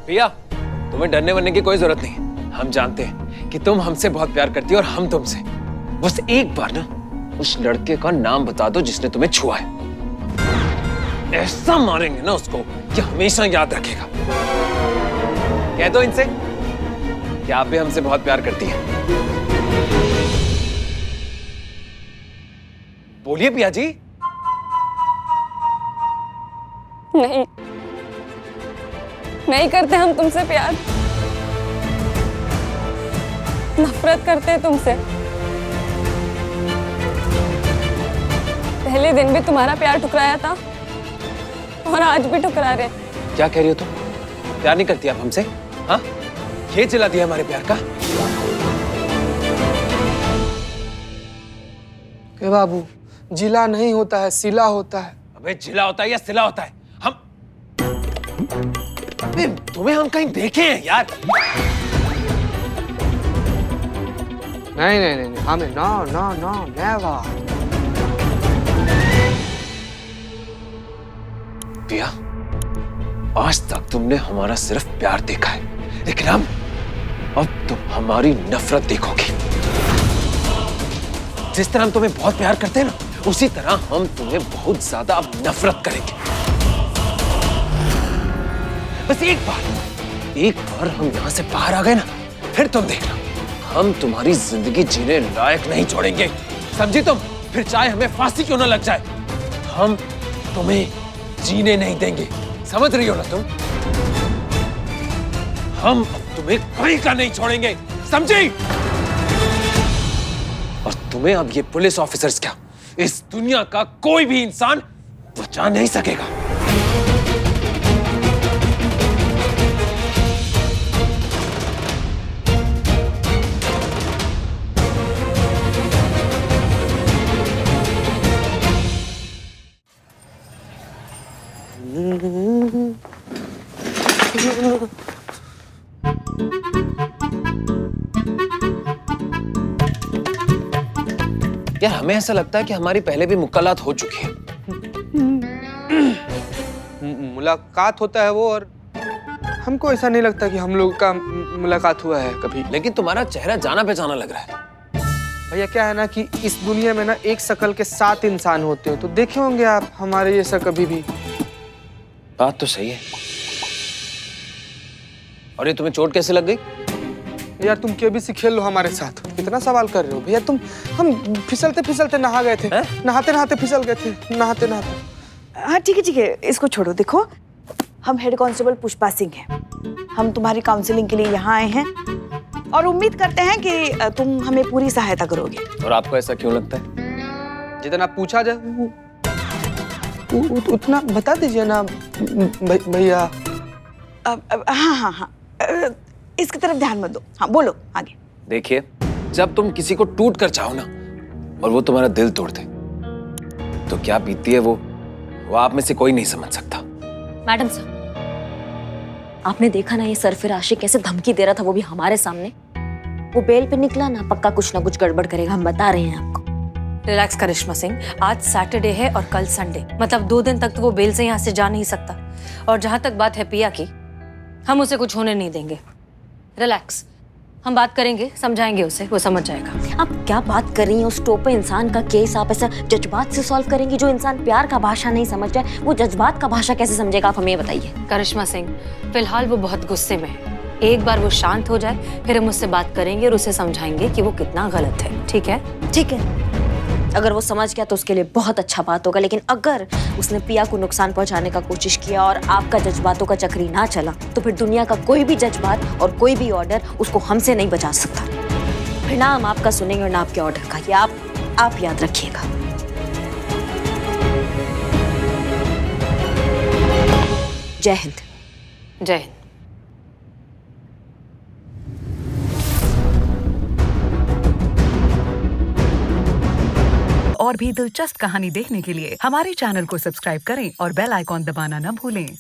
पिया, तुम्हें डरने वरने की कोई जरूरत नहीं। हम जानते हैं कि तुम हमसे बहुत प्यार करती हो और हम तुमसे। बस एक बार ना उस लड़के का नाम बता दो जिसने तुम्हें छुआ है। ऐसा मारेंगे ना उसको कि हमेशा याद रखेगा। कह दो इनसे कि आप भी हमसे बहुत प्यार करती हैं। बोलिए पिया जी। नहीं, नहीं करते हम तुमसे प्यार, नफरत करते हैं तुमसे। पहले दिन भी तुम्हारा प्यार ठुकराया था और आज भी ठुकरा रहे। क्या कह रही हो तुम? प्यार नहीं करती आप हमसे? हाँ, ये जिला दिया हमारे प्यार का। ए बाबू, जिला नहीं होता है, सिला होता है। अबे जिला होता है या सिला होता है? हम अबे तुम्हें हम कहीं देखे हैं यार? नहीं नहीं नहीं, हमें नो नो नो नेवर। पिया, आज तक तुमने हमारा सिर्फ प्यार देखा है, लेकिन अब तुम हमारी नफरत देखोगी। जिस तरह हम तुम्हें बहुत प्यार करते हैं ना, उसी तरह हम तुम्हें बहुत ज्यादा अब नफरत करेंगे। बस एक बार हम यहां से बाहर आ गए ना, फिर तुम देखना, हम तुम्हारी जिंदगी जीने लायक नहीं छोड़ेंगे। समझी तुम? फिर चाहे हमें फांसी क्यों ना लग जाए, हम तुम्हें जीने नहीं देंगे। समझ रही हो ना तुम? हम तुम्हें कहीं का नहीं छोड़ेंगे, समझी? और तुम्हें अब ये पुलिस ऑफिसर्स क्या, इस दुनिया का कोई भी इंसान बचा नहीं सकेगा। यार, हमें ऐसा लगता है कि हमारी पहले भी मुलाकात हो चुकी है। मुलाकात होता है वो, और हमको ऐसा नहीं लगता कि हम लोग का मुलाकात हुआ है कभी। लेकिन तुम्हारा चेहरा जाना पहचाना लग रहा है। भैया क्या है ना कि इस दुनिया में ना एक शक्ल के 7 इंसान होते हैं, तो देखे होंगे आप हमारे जैसा कभी भी। बात तो सही है। और ये तुम्हें चोट कैसे लग गई? यार तुम केबीसी खेल लो हमारे साथ। कितना सवाल कर रहे हो भैया तुम? हम फिसलते फिसलते नहा गए थे, नहाते नहाते फिसल गए थे, नहाते नहाते। हाँ ठीक है, इसको छोड़ो। देखो, हम हेड कांस्टेबल पुष्पा सिंह हैं। हम तुम्हारी काउंसलिंग के लिए यहाँ आए हैं और उम्मीद करते हैं कि तुम हमें पूरी सहायता करोगे। और आपको ऐसा क्यों लगता है? जितना पूछा जाए उतना बता दीजिए ना भैया। हाँ, इसकी तरफ ध्यान मत दो। हाँ बोलो आगे। देखिए, जब तुम किसी को टूट कर चाहो ना और वो तुम्हारा दिल तोड़ दे, तो क्या बीतती है वो आप में से कोई नहीं समझ सकता। मैडम साहब, आपने देखा ना ये सरफिर आशिक कैसे धमकी दे रहा था, वो भी हमारे सामने। वो बेल पे निकला ना, पक्का कुछ ना कुछ गड़बड़ करेगा, हम बता रहे हैं आपको। रिलैक्स करिश्मा सिंह, आज सैटरडे है और कल संडे, मतलब 2 दिन तक तो वो बेल से यहाँ से जा नहीं सकता। और जहां तक बात है पिया की, हम उसे कुछ होने नहीं देंगे। रिलैक्स, हम बात करेंगे, समझाएंगे उसे, वो समझ जाएगा। आप क्या बात कर रही हैं? उस टोपे इंसान का केस आप ऐसा जज्बात से सॉल्व करेंगी? जो इंसान प्यार का भाषा नहीं समझ जाए, वो जज्बात का भाषा कैसे समझेगा? आप हमें बताइए। करिश्मा सिंह, फिलहाल वो बहुत गुस्से में है। एक बार वो शांत हो जाए, फिर हम उससे बात करेंगे और उसे समझाएंगे कि वो कितना गलत है। ठीक है? ठीक है, अगर वो समझ गया तो उसके लिए बहुत अच्छा बात होगा। लेकिन अगर उसने पिया को नुकसान पहुंचाने का कोशिश किया और आपका जज्बातों का चक्री ना चला, तो फिर दुनिया का कोई भी जज्बात और कोई भी ऑर्डर उसको हमसे नहीं बचा सकता। फिर ना हम आपका सुनेंगे और ना आपके ऑर्डर का। ये आप याद रखिएगा। जय हिंद। जय हिंद। और भी दिलचस्प कहानी देखने के लिए हमारे चैनल को सब्सक्राइब करें और बेल आइकॉन दबाना न भूलें।